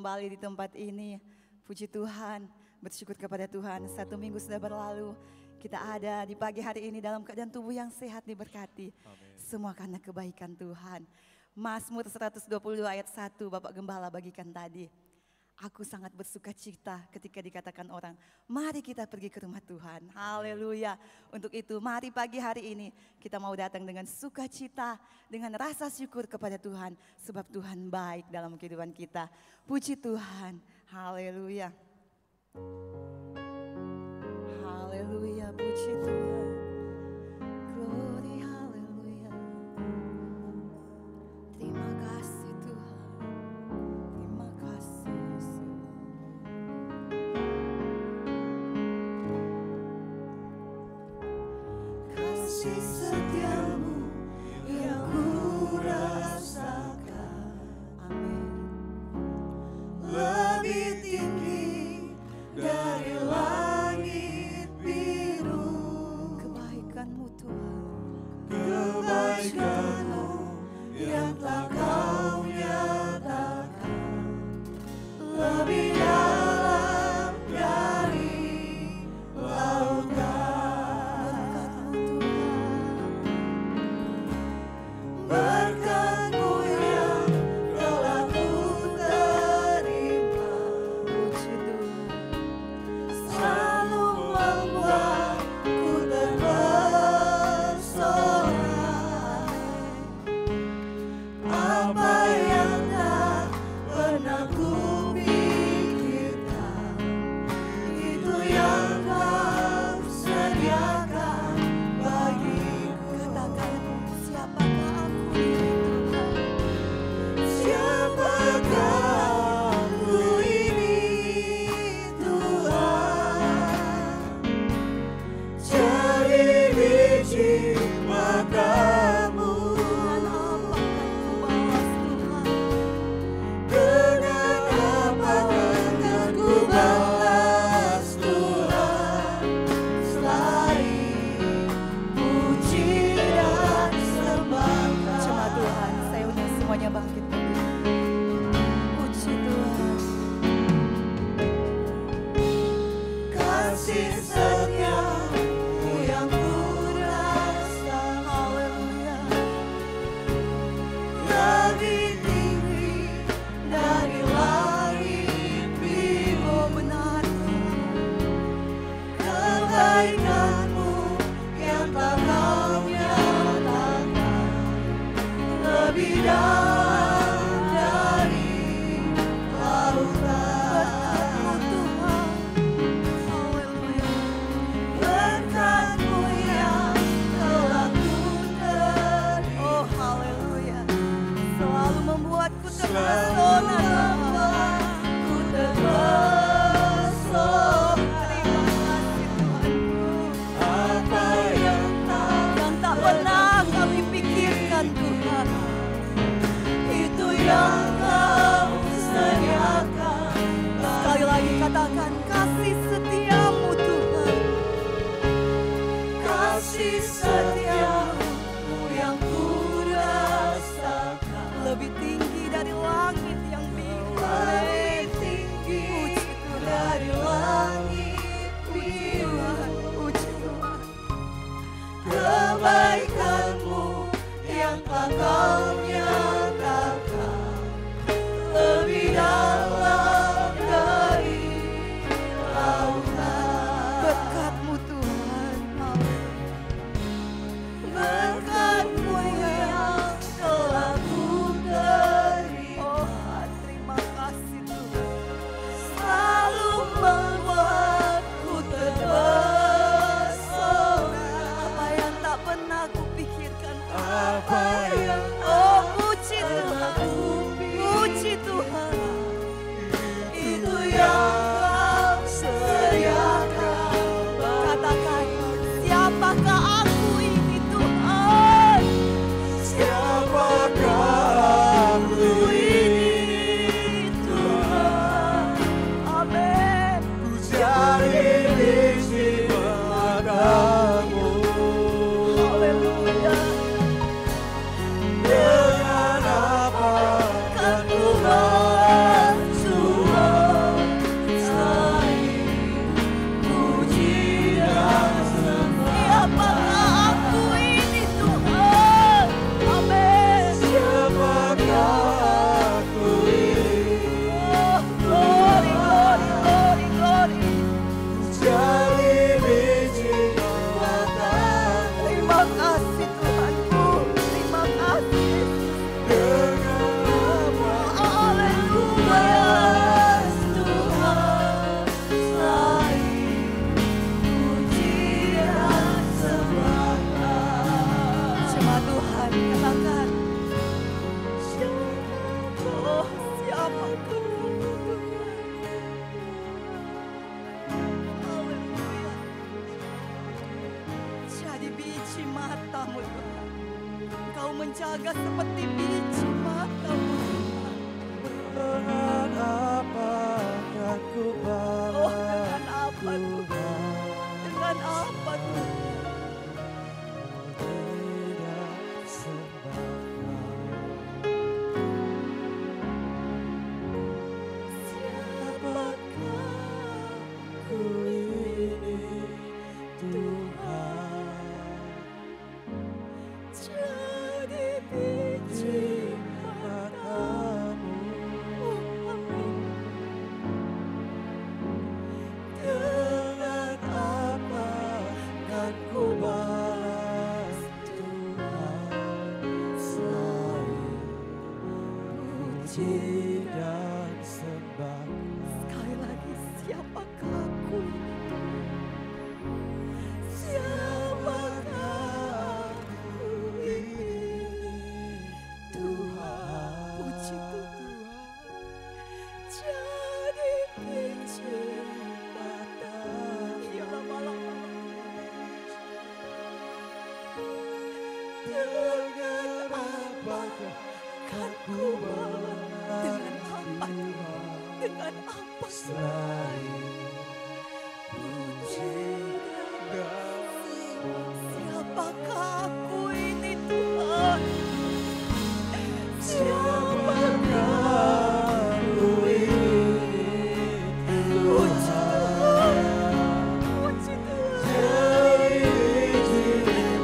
kembali di tempat ini. Puji Tuhan, bersyukur kepada Tuhan. 1 minggu sudah berlalu, kita ada di pagi hari ini dalam keadaan tubuh yang sehat diberkati. Amin. Semua karena kebaikan Tuhan. Mazmur 122 ayat 1 Bapak Gembala bagikan tadi. Aku sangat bersuka cita ketika dikatakan orang, mari kita pergi ke rumah Tuhan. Haleluya. Untuk itu mari pagi hari ini kita mau datang dengan sukacita, dengan rasa syukur kepada Tuhan. Sebab Tuhan baik dalam kehidupan kita. Puji Tuhan. Haleluya. Haleluya, puji Tuhan. Glory, haleluya. Terima kasih Tuhan. Terima kasih Yesus. Kasih setiamu yang ku rasakan. Amin. Lebih tinggi dari langit biru. Kebaikanmu Tuhan. Kebaikanmu yang telah kau nyatakan. Lebih dalam dari lautan. Berkat-Mu yang telah ku terima. Puji Tuhan. Selalu membuatku terpesona. Apa yang tak pernah ku pikirkan, itu yang kau sediakan bagiku. Katakan, siapakah aku ini Tuhan? Siapakah aku ini Tuhan? Cari biji matamu. Dengan apa akan ku balas Tuhan? Dengan mata-Mu Tuhan. Kau menjaga seperti biji mata-Mu Tuhan. Dengan apa akan ku balas Dengan apa Tuhan? Dengan apa Tuhan? Tidak sembah ku ini Tuhan, jadi biji mata-Mu. Dengan apa kan ku balas Tuhan selain puji dan sembah. Sekali lagi, siapakah aku ini Tuhan? Siapakah aku ini Tuhan? Puji Tuhan. Jadi biji mata. Ya lama-lama. Dengan apakah kan ku balas Dengan apa? Dengan apa? selain puji dan Siapakah aku ini Tuhan? siapakah ku ini Tuhan, Puji Tuhan. jadi biji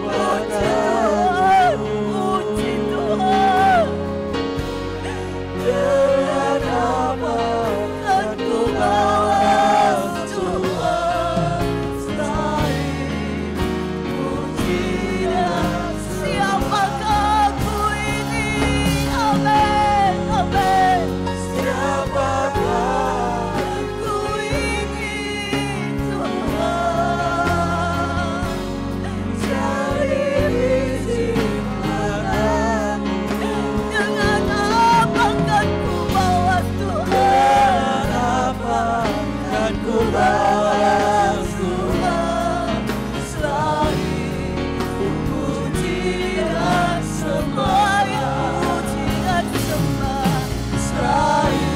mata-Mu. Puji Tuhan. Dengan apa kan ku balas Tuhan selain puji dan Siapakah aku ini? Amin. Amin. siapakah Aku ini Tuhan. jadi biji mata-Mu. Dengan apa kan ku balas Tuhan? Dengan apa kan ku balas Tuhan selain puji dan sembah, Puji dan sembah. selain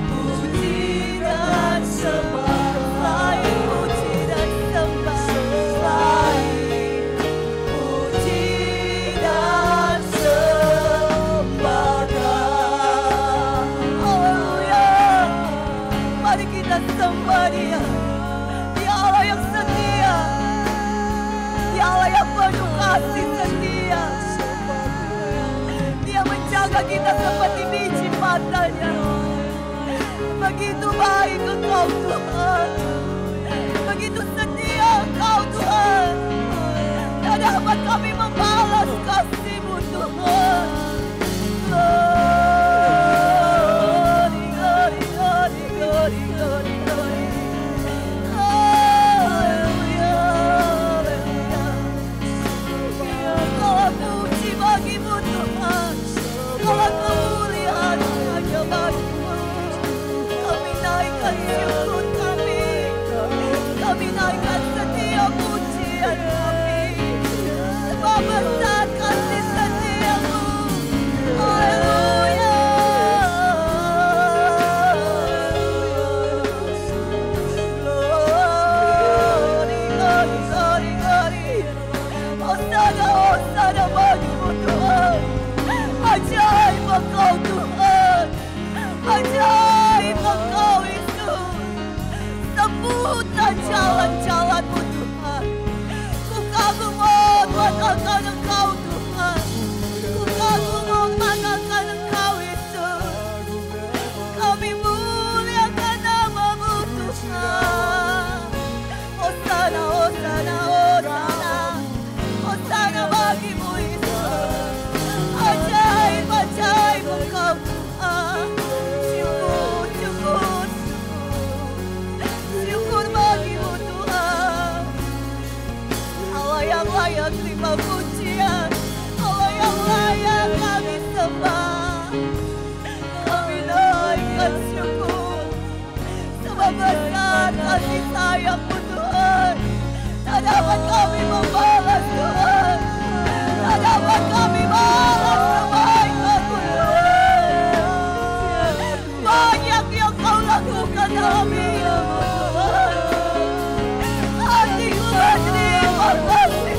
puji dan sembah, Selain puji dan sembah. selain puji dan sembah. Haleluya. Mari kita sembah Dia. Dia Allah yang setia. Dia Allah yang penuh kasih setia. Dia menjaga kita seperti biji matanya. Begitu baik Engkau Tuhan. Begitu setia Engkau Tuhan. Tak dapat kami membalas kasih-Mu Tuhan. Glory, glory, glory, glory, glory, glory. Haleluya, haleluya. Segala puji bagi-Mu Tuhan. Segala kemuliaan hanya bagi-Mu. Kami naikkan syukur kami. Kami naikkan setiap pujian kami. Sebab besar kasih setia-Mu. Haleluya. Glory, glory, glory, glory. Hosana, hosana bagi-Mu Tuhan. Ajaib Engkau Tuhan. Ajaib Engkau Yesus. Sempurna jalan-jalan-Mu Tuhan. Ku kagum akan Engkau Tuhan. Ku kagum akan Engkau Yesus. Kami muliakan nama-Mu Tuhan. Hosana, hosana, hosana. Hosana bagi-Mu Yesus. Ajaib, ajaib Engkau Tuhan. Syukur, syukur, syukur. Syukur bagi-Mu Tuhan. Allah yang layak terima pujian. Allah yang layak kami sembah. Kami naikkan syukur. Sebab besar kasih sayang-Mu Tuhan. Tak dapat kami membalas Tuhan. lakukan kami ya Tuhan. Hatiku berterima kasih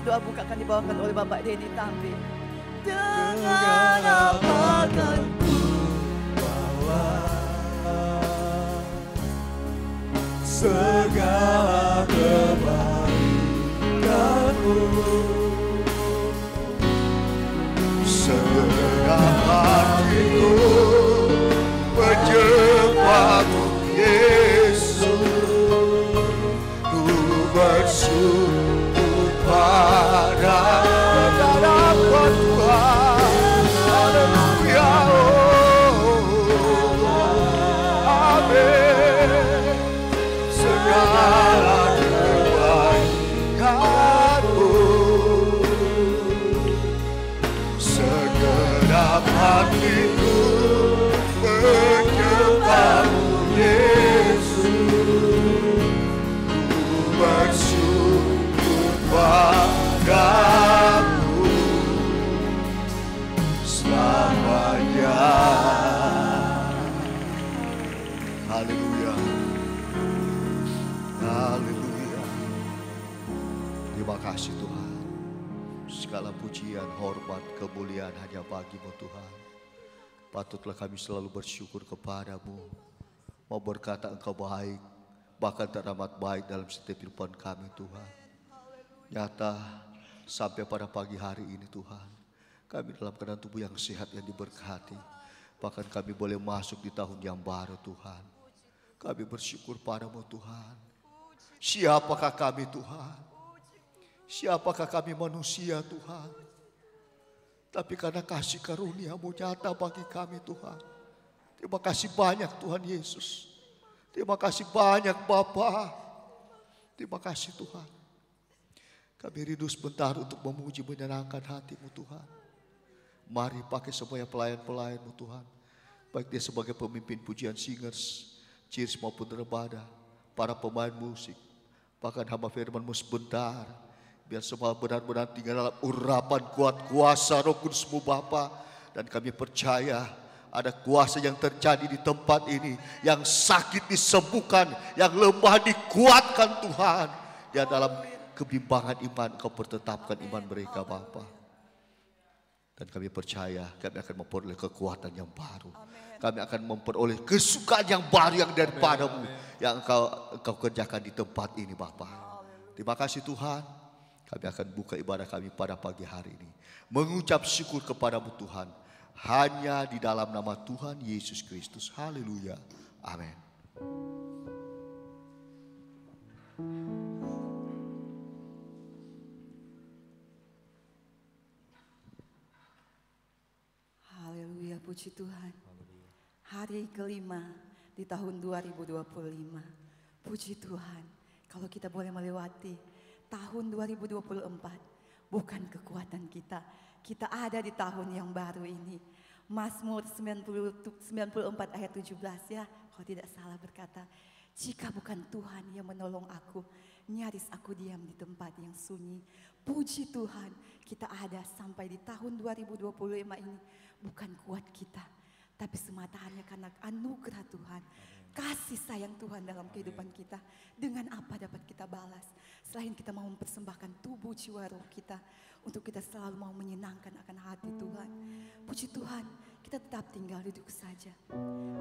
doa buka akan dibawakan oleh Bapak Denny Tambi. Dengan apa akan ku bawa segala kebaikanmu, segenap hatiku menyembahmu Yesus, ku bersyukur pada hadapan Tuhan. Haleluya, amin. Segala kebaikanmu, segenap hatiku menyembahmu Yesus, ku bersyukur padamu selamanya. Haleluya, haleluya. Terima kasih Tuhan. Segala pujian, hormat, kemuliaan hanya bagi-Mu Tuhan. Patutlah kami selalu bersyukur kepadamu. Mau berkata Engkau baik, bahkan teramat baik dalam setiap kehidupan kami Tuhan. Nyata sampai pada pagi hari ini Tuhan, kami dalam keadaan tubuh yang sehat yang diberkati. Bahkan kami boleh masuk di tahun yang baru Tuhan. Kami bersyukur padamu Tuhan. Siapakah kami Tuhan? Siapakah kami manusia Tuhan? Tapi karena kasih karunia-Mu nyata bagi kami Tuhan. Terima kasih banyak Tuhan Yesus. Terima kasih banyak Bapa. Terima kasih Tuhan. Kami rindu sebentar untuk memuji menyenangkan hati-Mu Tuhan. Mari pakai semuanya pelayan-pelayan-Mu Tuhan. Baik dia sebagai pemimpin pujian singers, cheers maupun rebada, para pemain musik. Bahkan hamba firman-Mu sebentar. Biar semua benar-benar tinggal dalam urapan kuat kuasa Roh Kudus-Mu Bapa. Dan kami percaya ada kuasa yang terjadi di tempat ini. Yang sakit disembuhkan, yang lemah dikuatkan Tuhan. Ya dalam kebimbangan iman Engkau pertetapkan iman mereka Bapa. Dan kami percaya kami akan memperoleh kekuatan yang baru. Kami akan memperoleh kesukaan yang baru yang daripada-Mu. Yang engkau kerjakan di tempat ini Bapa. Terima kasih Tuhan. Kami akan buka ibadah kami pada pagi hari ini. Mengucap syukur kepada-Mu Tuhan. Hanya di dalam nama Tuhan Yesus Kristus. Haleluya. Amin. Haleluya, puji Tuhan. Hari kelima di tahun 2025. Puji Tuhan, kalau kita boleh melewati tahun 2024, bukan kekuatan kita. Kita ada di tahun yang baru ini. Mazmur 94 ayat 17 ya, kalau tidak salah berkata, jika bukan Tuhan yang menolong aku, nyaris aku diam di tempat yang sunyi. Puji Tuhan, kita ada sampai di tahun 2025 ini. Bukan kuat kita, tapi semata hanya karena anugerah Tuhan. Kasih sayang Tuhan dalam kehidupan kita. Dengan apa dapat kita balas? Selain kita mau mempersembahkan tubuh, jiwa, roh kita. Untuk kita selalu mau menyenangkan akan hati Tuhan. Puji Tuhan, kita tetap tinggal duduk saja.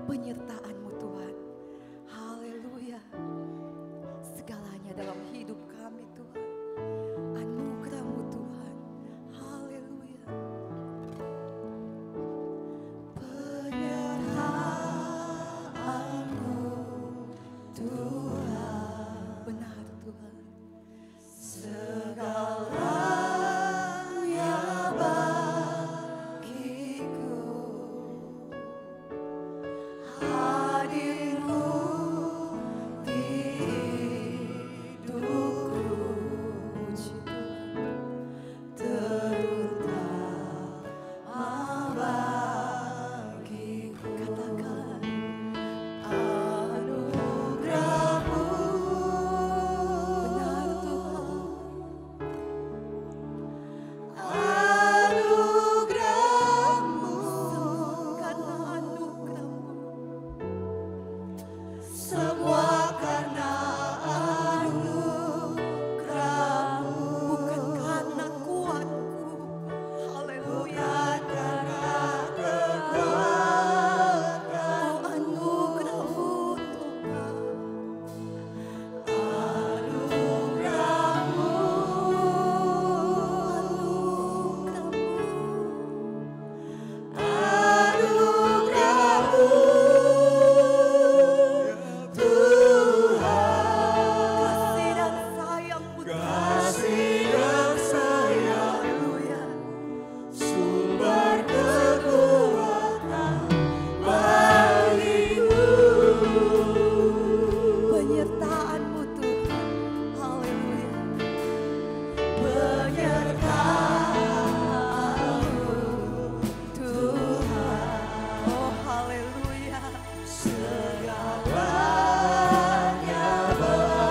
Penyertaan-Mu Tuhan. Haleluya. Segalanya dalam hidup kami Tuhan. Anugerah-Mu Tuhan. Haleluya. Benar Tuhan. Segalanya bagiku, hadir-Mu di hidupku. Puji Tuhan, terutama bagiku. Katakan anugerah-Mu. Benar Tuhan. Anugerah-Mu. Karena anugerah-Mu. Semua karena anugerah-Mu. Bukan karena kuatku. Haleluya. Karena kekuatan. Oh anugerah-Mu Tuhan. Anugerah-Mu. Anugerah-Mu. Tuhan. Kasih dan sayang-Mu Tuhan. Kasih dan sayang. Haleluya. Sumber kekuatan bagiku. Penyertaan-Mu Tuhan. Haleluya. Penyertaan-Mu Tuhan. Oh haleluya. Segalanya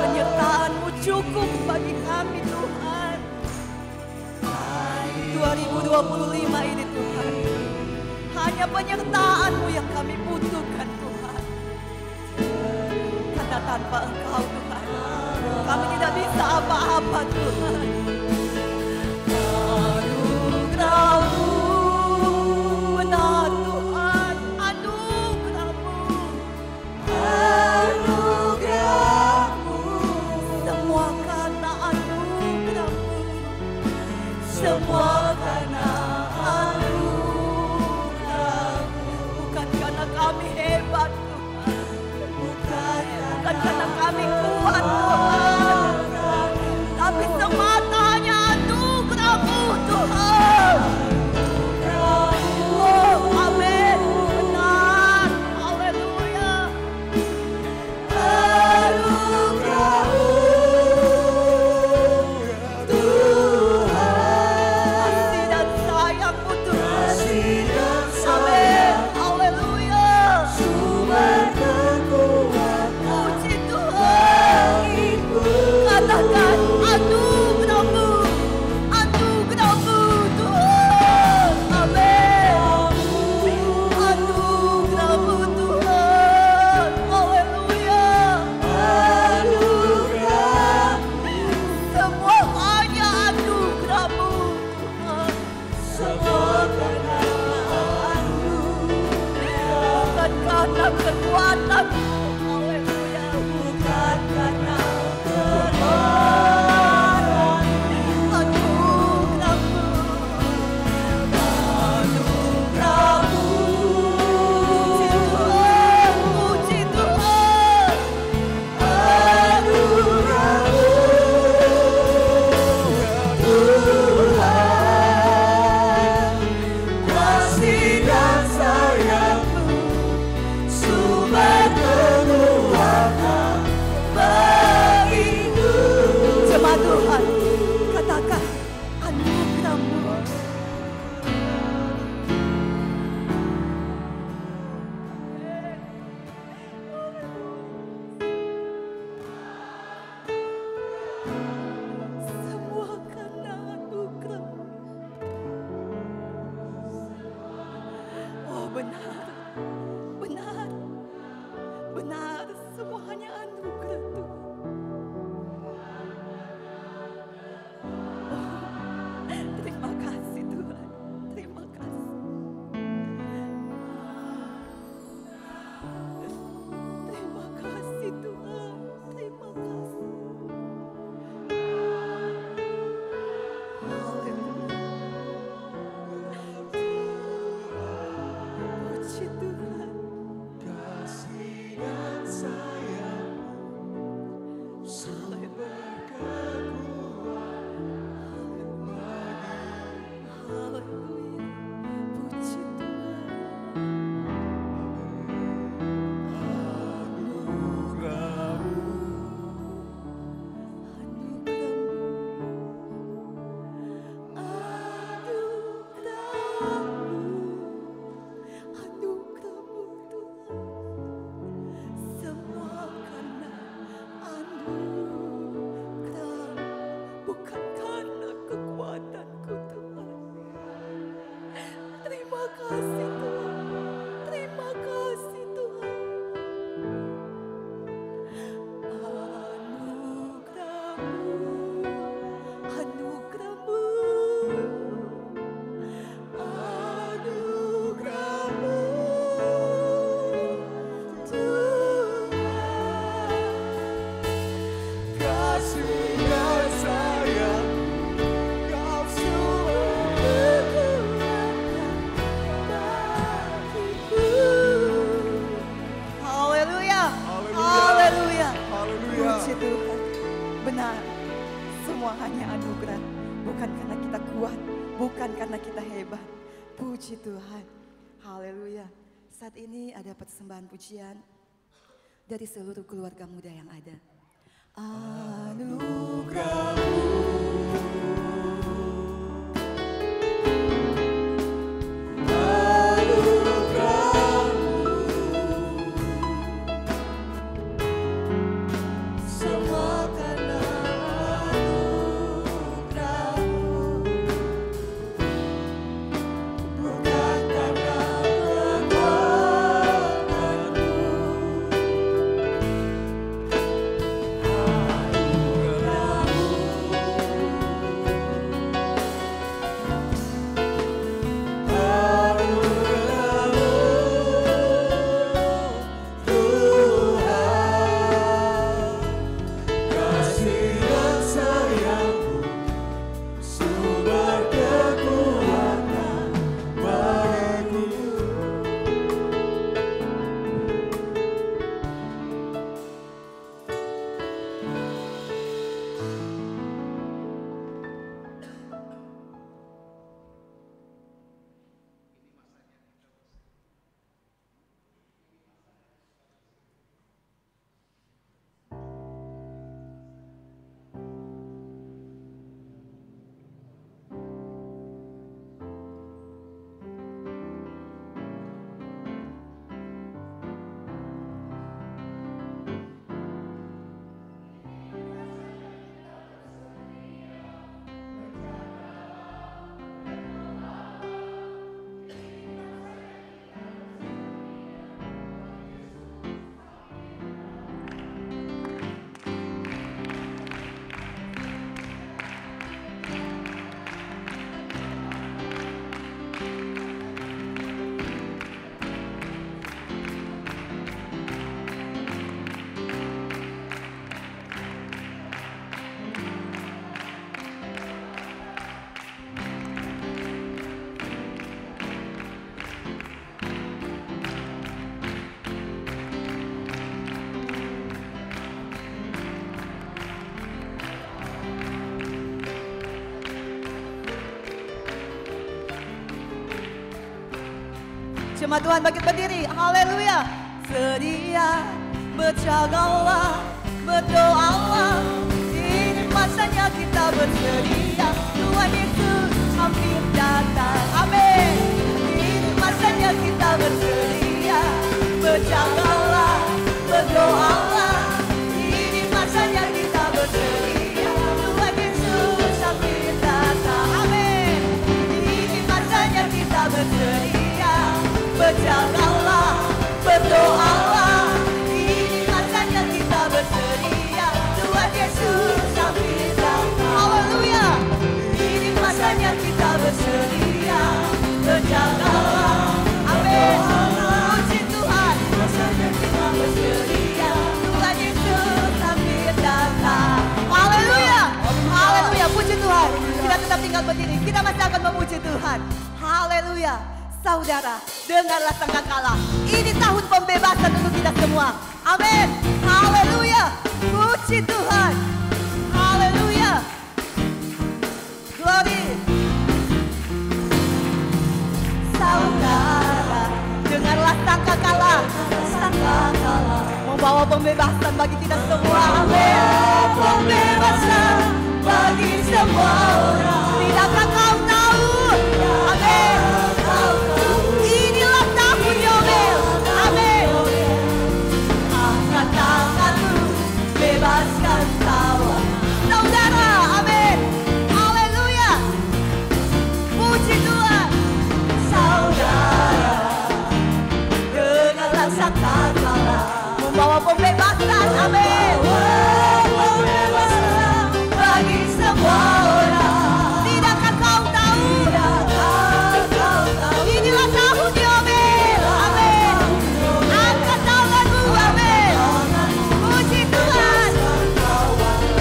penyertaan-Mu cukup bagi kami Tuhan. 2025 ini Tuhan. Hanya penyertaan-Mu yang kami butuhkan Tuhan. Karena tanpa Engkau Tuhan, kami tidak bisa apa-apa Tuhan. Anugerah-Mu. Benar Tuhan, anugerah-Mu. Anugerah-Mu. Semua karena anugerah-Mu. Semua karena anugerah-Mu. Bukan karena kami hebat Tuhan. Bukan karena kami kuat Tuhan. Semua karena anugerah. Oh benar, benar, benar, semua hanya anugerah Tuhan. Oh, terima kasih Tuhan, terima kasih. Terima kasih Tuhan, terima kasih. Puji Tuhan. Kasih dan sayang sumber kekuatan bagi Haleluya. Puji Tuhan. anugerah-Mu. Anugerah-Mu Tuhan, semua karena anugerah, bukan karena kekuatanku Tuhan. Terima kasih Tuhan, terima kasih Tuhan. Anugerah-Mu, anugerah-Mu, anugerah-Mu Tuhan. Kasih dan sayang Kau sumber Haleluya, Haleluya. haleluya, Haleluya. puji Tuhan. Benar, semua hanya anugerah, bukan karena kita kuat, bukan karena kita hebat. Puji Tuhan, haleluya. Saat ini ada persembahan pujian dari seluruh keluarga muda yang ada. Anugerah. Semua karena anugerah-Mu, bukan karena kekuatanmu. Jemaat Tuhan bangkit berdiri, haleluya. Sedia, berjagalah, berdoalah. Ini masanya kita bersedia. Tuhan Yesus hampir datang, amin. Ini masanya kita bersedia. Berjagalah, berdoalah. Ini masanya kita bersedia. tinggal berdiri, kita masih akan memuji Tuhan. Haleluya. Saudara, dengarlah sangkakala. Ini tahun pembebasan untuk kita semua. Amin. Haleluya. Puji Tuhan. Haleluya. Glory. Saudara, dengarlah sangkakala. Sangkakala membawa pembebasan bagi kita semua. Amin. Pembebasan bagi semua orang. Tidakkah kau tahu? Amin. Inilah tahun Yobel. Amin. Angkat tanganmu, bebaskan tawa. Saudara, amin. Haleluya. Puji Tuhan. Saudara, dengarlah sangkakala membawa pembebasan. Amin. Pembebasan bagi semua orang. Tidakkah kau tahu? Inilah tahun Yobel. Amin. Angkat tanganmu. Amin. Puji Tuhan.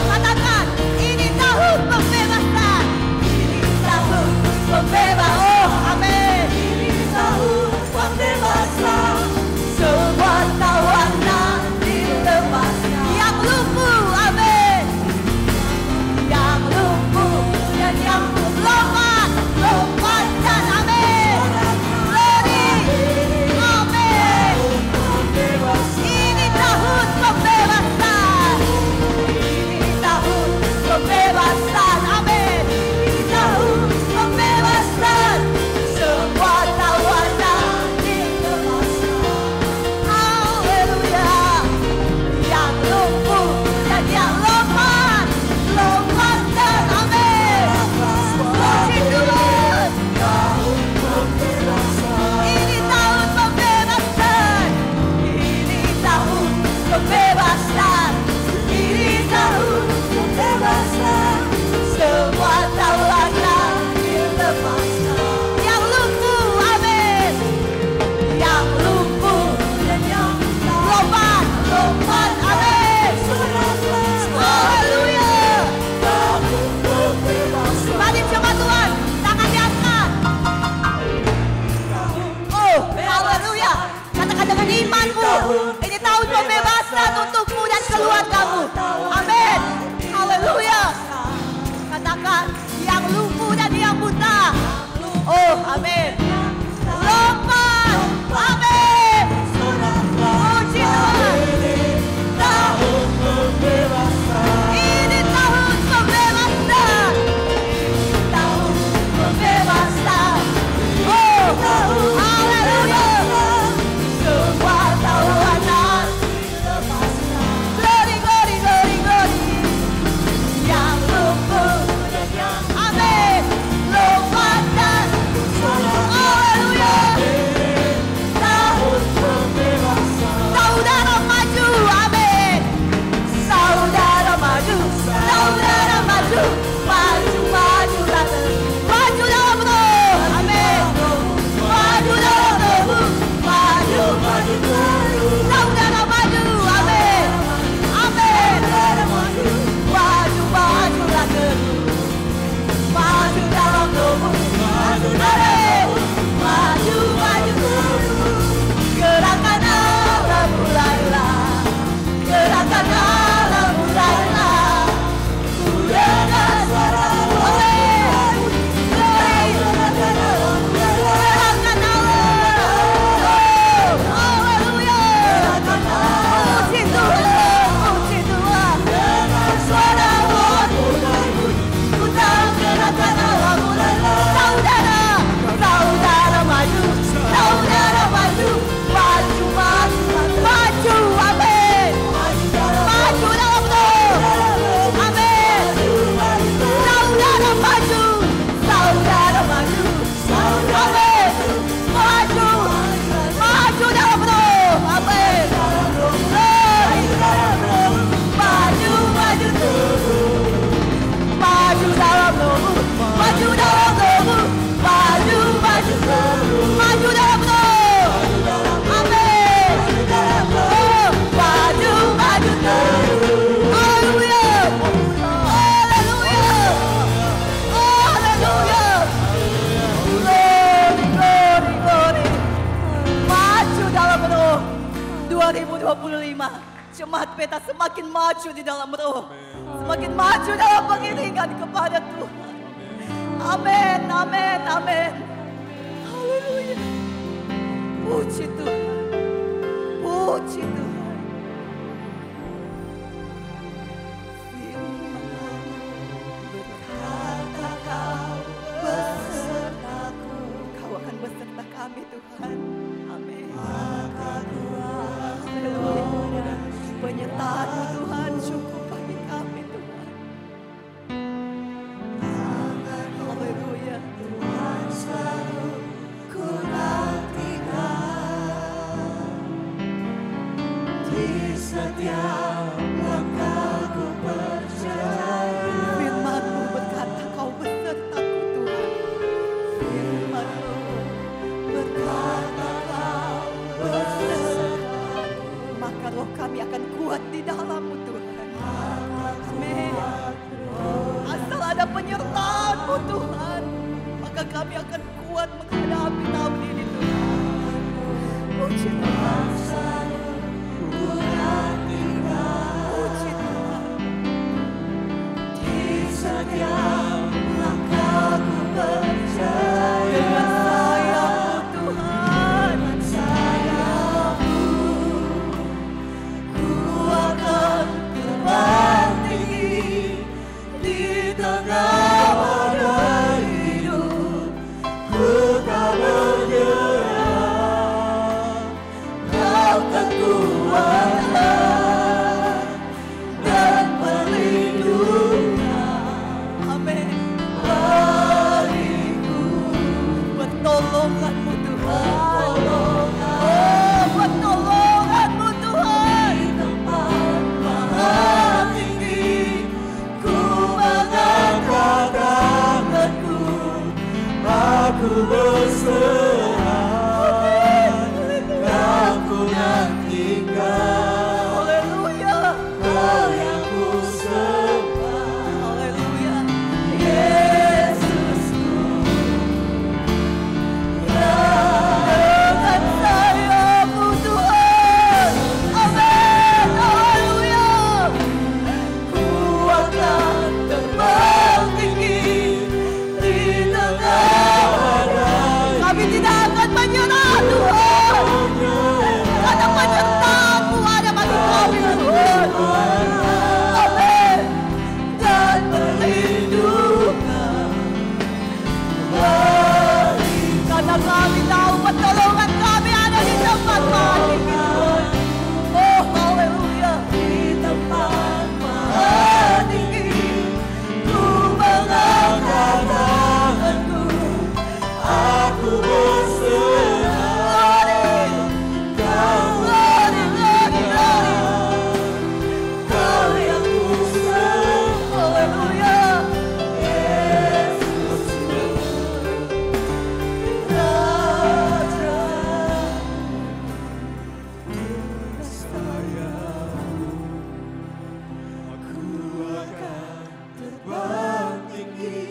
Katakan, ini tahun pembebasan. Ini tahun pembebasan. Oh, amin. Ini tahun pembebasan. Semua tawanan dilepaskan. Yang lumpuh, amin. Yang lumpuh dan yang lompat, lompatkan, amin. Glory, amin. Ini tahun pembebasan. Ini tahun pembebasan, amin. Ini tahun pembebasan. Semua tawanan dilepaskan. Haleluya. Yang lumpuh dan yang lompat, lompatkan, amin. Puji Tuhan. Ini tahun pembebasan. Ini tahun pembebasan. Ini tahun pembebasan. Semua tawanan dilepaskan. Yang lumpuh, amin. Yang lumpuh dan yang lompat, lompat, amin. Haleluya. Mari jemaat Tuhan, tangan diangkat. Oh, haleluya. Katakan dengan imanmu, ini tahun pembebasan untukmu dan keluargamu. Amin. Haleluya. Katakan, yang lumpuh dan yang buta. Oh, amin. Lompat, amin. Puji Tuhan. Ini tahun pembebasan. Tahun pembebasan. Oh, haleluya. Semua tawanan dilepaskan. Glory, glory, glory, glory. Yang lumpuh dan yang amin. Lompatkan. Haleluya. Tahun pembebasan. Saudara maju, amin. Saudara maju, saudara maju, maju, maju lagi, maju dalam roh, amin. Maju dalam roh, maju, maju, saudara maju, amin, amin. Maju, maju lagi, maju dalam roh, amin. Maju, maju, gerakan Allah mulailah, gerakan Allah mulailah. Dengar suara amin. Gerakan Allah. Haleluya. Puji Tuhan, puji Tuhan. Dengar suara putar gerakan Allah mulailah. Saudara, saudara maju, saudara maju, maju, maju, maju, amin. Maju dalam roh, amin. Saudara maju, saudara maju, amin. Maju, maju dalam roh, amin. Maju, maju terus, maju dalam roh, maju dalam roh, maju, maju terus, maju dalam roh, amin. Oh, maju, maju terus, haleluya, haleluya, oh, haleluya. menerima jemaat peta semakin maju di dalam roh. Semakin maju dalam pengiringan kepada Tuhan. Amin, amin, amin. Haleluya. Puji Tuhan. Puji Tuhan. Berkata Kau besertaku. Kau akan beserta kami Tuhan. Amin. Haleluya. Penyertaan-Mu Tuhan cukup bagi kami Tuhan. Haleluya. Tuhan selalu ku nantikan. Di setiap langkahku percaya. Firman-Mu berkata Kau besertaku Tuhan. Firman-Mu berkata Kau besertaku. Maka roh kami akan kuat di dalam-Mu Tuhan. Amin. Asal ada penyertaan-Mu Tuhan, maka kami akan kuat menghadapi tahun ini Tuhan. Puji Tuhan. Puji Tuhan. Di setiap langkahku percaya. Dengan sayap-Mu Tuhan. Sayapmu, ku akan terbang tinggi di tengah badai hidup. Ku tak menyerah. Kau kekuatan dan perlindungan Amin. bagiku. Pertolongan-Mu Tuhan. Oh, pertolongan-Mu Tuhan. Di tempat maha tinggi, ku mengangkat tanganku, aku berserah, Kau ku nantikan, Haleluya. Kau yang ku sembah, Haleluya. Yesusku. Dengan sayap-Mu Tuhan. Amin. Haleluya. Ku akan terbang tinggi di tengah badai. Kami tidak akan menyerah Tuhan. Karena penyertaan-Mu ada bagi kami Tuhan. Amin. Dan perlindungan Karena kami tahu pertolongan kami ada di tempat mati Tuhan. Oh, haleluya. di tempat maha tinggi, ku mengangkat tanganku, aku berserah, Kau Kau yang ku sembah, Haleluya. Raja. Aku akan terbang tinggi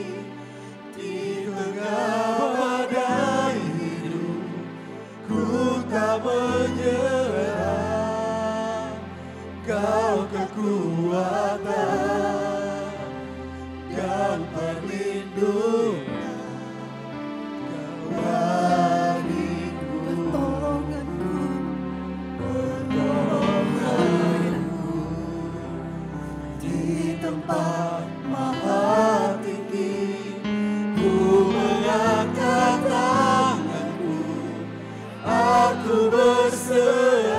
di tengah badai hidup. Ku tak menyerah, Kau kekuatan dan perlindungan bagiku. Pertolonganku di tempat maha tinggi, ku mengangkat tanganku, aku berserah,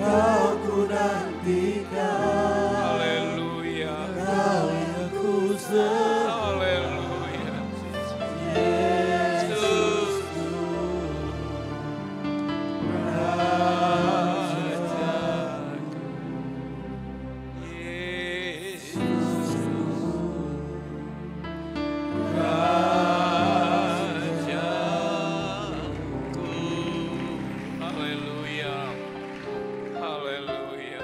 Kau ku nantikan, Haleluya. Kau yang ku sembah, Haleluya. Yesusku. Haleluya. Haleluya. Haleluya.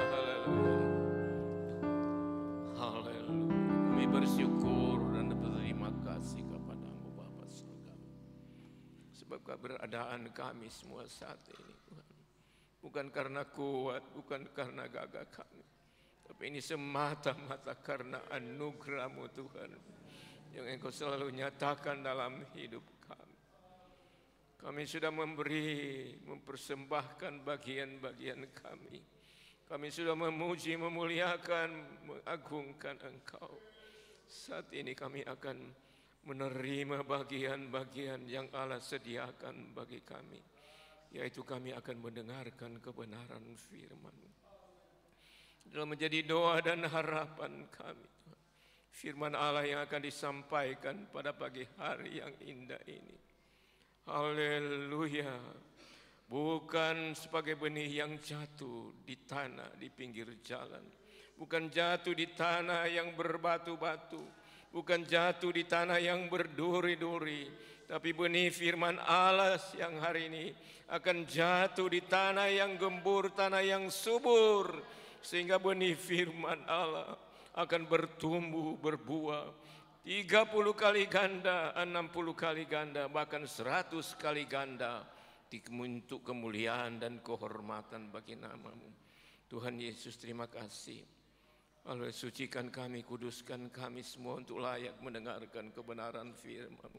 Haleluya. Kami bersyukur dan berterima kasih kepadamu Bapa surga. Sebab keberadaan kami semua saat ini Tuhan bukan karena kuat, bukan karena gagah kami, tapi ini semata-mata karena anugerah-Mu Tuhan, yang Engkau selalu nyatakan dalam hidup kami. Kami sudah mempersembahkan bagian-bagian kami. Kami sudah memuji, memuliakan, mengagungkan Engkau. Saat ini kami akan menerima bagian-bagian yang Allah sediakan bagi kami, yaitu kami akan mendengarkan kebenaran firman-Mu. Dalam menjadi doa dan harapan kami, Tuhan, firman Allah yang akan disampaikan pada pagi hari yang indah ini. Haleluya. Bukan sebagai benih yang jatuh di tanah di pinggir jalan, bukan jatuh di tanah yang berbatu-batu, bukan jatuh di tanah yang berduri-duri, tapi benih firman Allah yang hari ini akan jatuh di tanah yang gembur, tanah yang subur, sehingga benih firman Allah akan bertumbuh, berbuah 30 kali ganda, 60 kali ganda, bahkan 100 kali ganda, untuk kemuliaan dan kehormatan bagi nama-Mu. Tuhan Yesus, terima kasih. Allah, sucikan kami, kuduskan kami semua untuk layak mendengarkan kebenaran firman-Mu.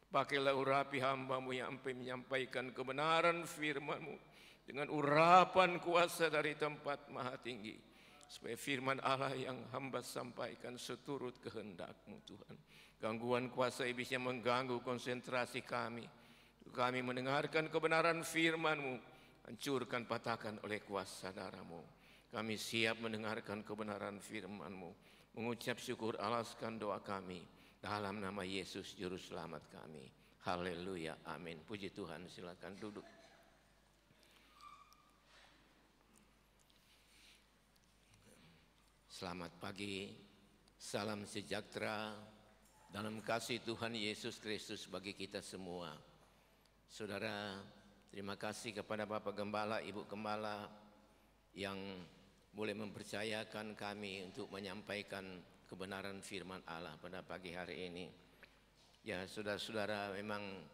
Pakailah urapi hamba-Mu yang menyampaikan kebenaran firman-Mu dengan urapan kuasa dari tempat maha tinggi, supaya firman Allah yang hamba sampaikan seturut kehendak-Mu Tuhan. Gangguan kuasa iblis yang mengganggu konsentrasi kami mendengarkan kebenaran firman-Mu, hancurkan, patahkan oleh kuasa darah-Mu. Kami siap mendengarkan kebenaran firman-Mu, mengucap syukur, alaskan doa kami dalam nama Yesus Juru Selamat kami. Haleluya, amin. Puji Tuhan, silakan duduk. Selamat pagi, salam sejahtera dalam kasih Tuhan Yesus Kristus bagi kita semua. Saudara, terima kasih kepada Bapak Gembala, Ibu Gembala yang boleh mempercayakan kami untuk menyampaikan kebenaran firman Allah pada pagi hari ini. Ya, saudara-saudara, memang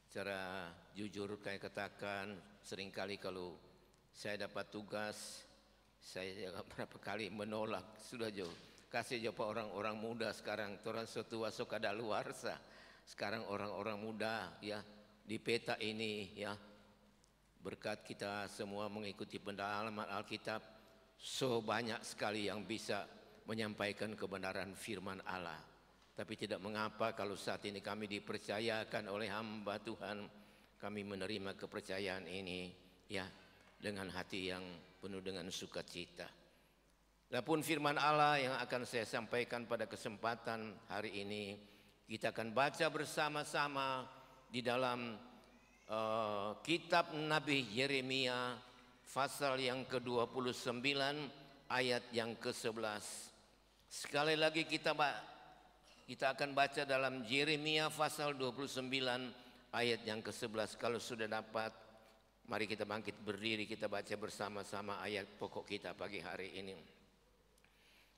secara jujur saya katakan, seringkali kalau saya dapat tugas, saya berapa kali menolak. Sudah jauh kasih jawab orang-orang muda sekarang, orang setua sok ada luarsa. Sekarang orang-orang muda ya di peta ini ya, berkat kita semua mengikuti pendalaman Alkitab, so banyak sekali yang bisa menyampaikan kebenaran firman Allah. Tapi tidak mengapa kalau saat ini kami dipercayakan oleh hamba Tuhan, kami menerima kepercayaan ini ya dengan hati yang penuh dengan sukacita. Adapun firman Allah yang akan saya sampaikan pada kesempatan hari ini, kita akan baca bersama-sama di dalam kitab Nabi Yeremia pasal yang ke-29 ayat yang ke-11. Sekali lagi kita akan baca dalam Yeremia pasal 29 ayat yang ke-11. Kalau sudah dapat, mari kita bangkit berdiri, kita baca bersama-sama ayat pokok kita pagi hari ini.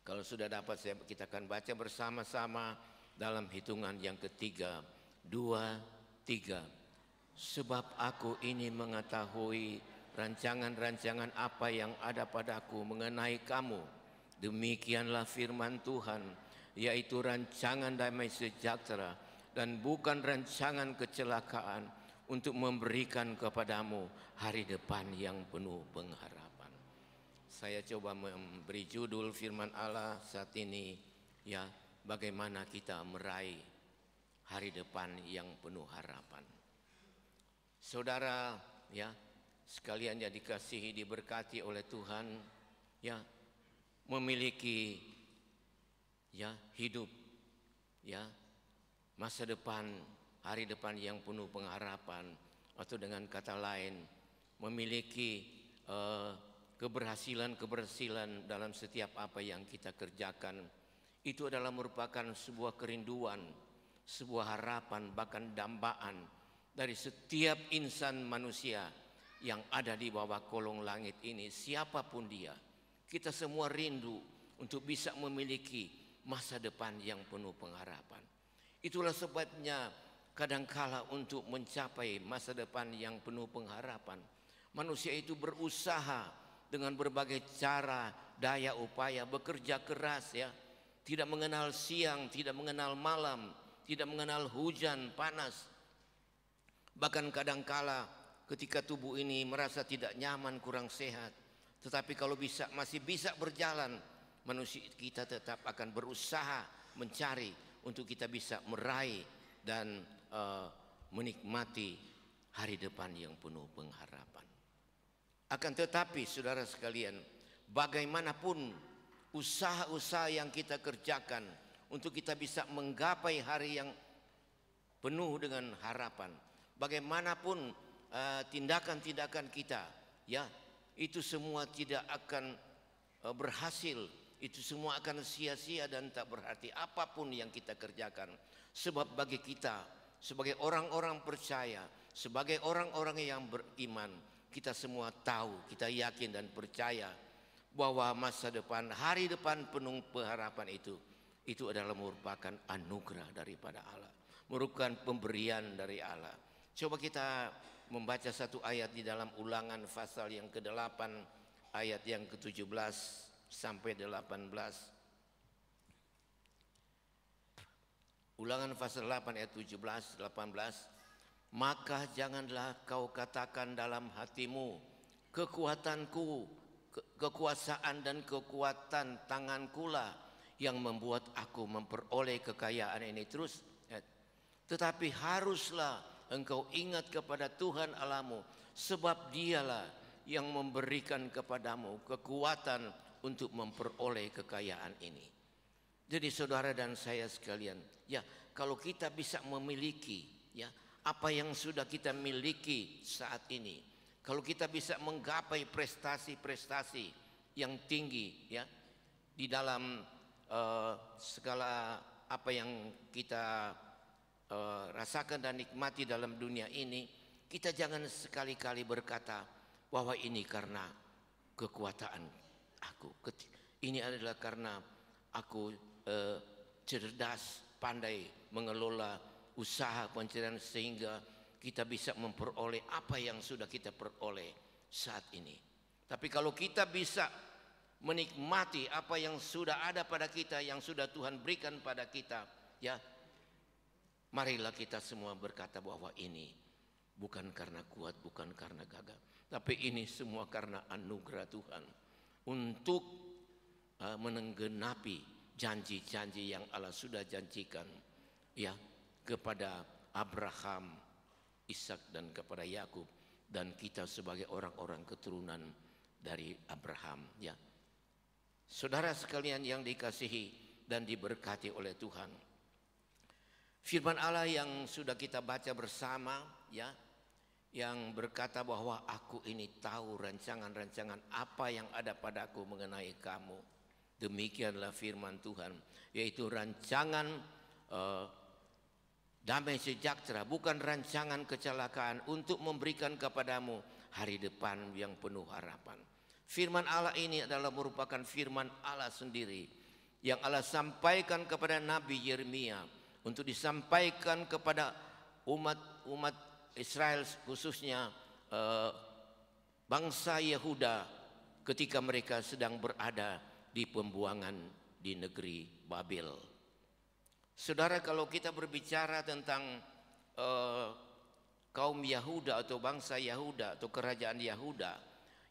Kalau sudah dapat, kita akan baca bersama-sama dalam hitungan yang ketiga, 2, 3. Sebab aku ini mengetahui rancangan-rancangan apa yang ada padaku mengenai kamu. Demikianlah firman Tuhan, yaitu rancangan damai sejahtera dan bukan rancangan kecelakaan, untuk memberikan kepadamu hari depan yang penuh pengharapan. Saya coba memberi judul firman Allah saat ini ya, bagaimana kita meraih hari depan yang penuh harapan. Saudara ya, sekalian yang dikasihi, diberkati oleh Tuhan ya, memiliki ya hidup ya, masa depan, hari depan yang penuh pengharapan, atau dengan kata lain memiliki keberhasilan dalam setiap apa yang kita kerjakan. Itu adalah merupakan sebuah kerinduan, sebuah harapan, bahkan dambaan dari setiap insan manusia yang ada di bawah kolong langit ini, siapapun dia. Kita semua rindu untuk bisa memiliki masa depan yang penuh pengharapan. Itulah sebabnya kadangkala untuk mencapai masa depan yang penuh pengharapan, Manusia itu berusaha dengan berbagai cara, daya upaya, bekerja keras ya. Tidak mengenal siang, tidak mengenal malam, tidak mengenal hujan, panas. Bahkan kadangkala ketika tubuh ini merasa tidak nyaman, kurang sehat, tetapi kalau masih bisa berjalan, manusia kita tetap akan berusaha mencari untuk kita bisa meraih dan menikmati hari depan yang penuh pengharapan. Akan tetapi saudara sekalian, bagaimanapun usaha-usaha yang kita kerjakan untuk kita bisa menggapai hari yang penuh dengan harapan, bagaimanapun tindakan-tindakan kita, ya, itu semua tidak akan berhasil, itu semua akan sia-sia dan tak berarti apapun yang kita kerjakan. Sebab bagi kita sebagai orang-orang percaya, sebagai orang-orang yang beriman, kita semua tahu, kita yakin dan percaya bahwa masa depan, hari depan penuh pengharapan itu adalah merupakan anugerah daripada Allah, merupakan pemberian dari Allah. Coba kita membaca satu ayat di dalam Ulangan pasal yang ke-8 ayat yang ke-17 sampai 18. Ulangan pasal 8 ayat 17, 18. Maka janganlah kau katakan dalam hatimu, kekuatanku, kekuasaan dan kekuatan tangankulah yang membuat aku memperoleh kekayaan ini. Terus, tetapi haruslah engkau ingat kepada Tuhan Allahmu, sebab dialah yang memberikan kepadamu kekuatan untuk memperoleh kekayaan ini. Jadi saudara dan saya sekalian, ya, kalau kita bisa memiliki, ya, apa yang sudah kita miliki saat ini, kalau kita bisa menggapai prestasi-prestasi yang tinggi, ya, di dalam segala apa yang kita rasakan dan nikmati dalam dunia ini, kita jangan sekali-kali berkata bahwa ini karena kekuatan aku, ini adalah karena aku cerdas, pandai mengelola usaha pencarian sehingga kita bisa memperoleh apa yang sudah kita peroleh saat ini. Tapi kalau kita bisa menikmati apa yang sudah ada pada kita, yang sudah Tuhan berikan pada kita, ya, marilah kita semua berkata bahwa ini bukan karena kuat, bukan karena gagah, tapi ini semua karena anugerah Tuhan untuk menggenapi janji-janji yang Allah sudah janjikan, ya, kepada Abraham, Ishak dan kepada Yakub, dan kita sebagai orang-orang keturunan dari Abraham, ya. Saudara sekalian yang dikasihi dan diberkati oleh Tuhan, firman Allah yang sudah kita baca bersama, ya, yang berkata bahwa aku ini tahu rancangan-rancangan apa yang ada padaku mengenai kamu. Demikianlah firman Tuhan, yaitu rancangan damai sejahtera, bukan rancangan kecelakaan, untuk memberikan kepadamu hari depan yang penuh harapan. Firman Allah ini adalah merupakan firman Allah sendiri yang Allah sampaikan kepada Nabi Yeremia untuk disampaikan kepada umat Israel, khususnya bangsa Yehuda ketika mereka sedang berada di pembuangan di negeri Babel. Saudara, kalau kita berbicara tentang kaum Yahuda atau bangsa Yahuda atau kerajaan Yahuda,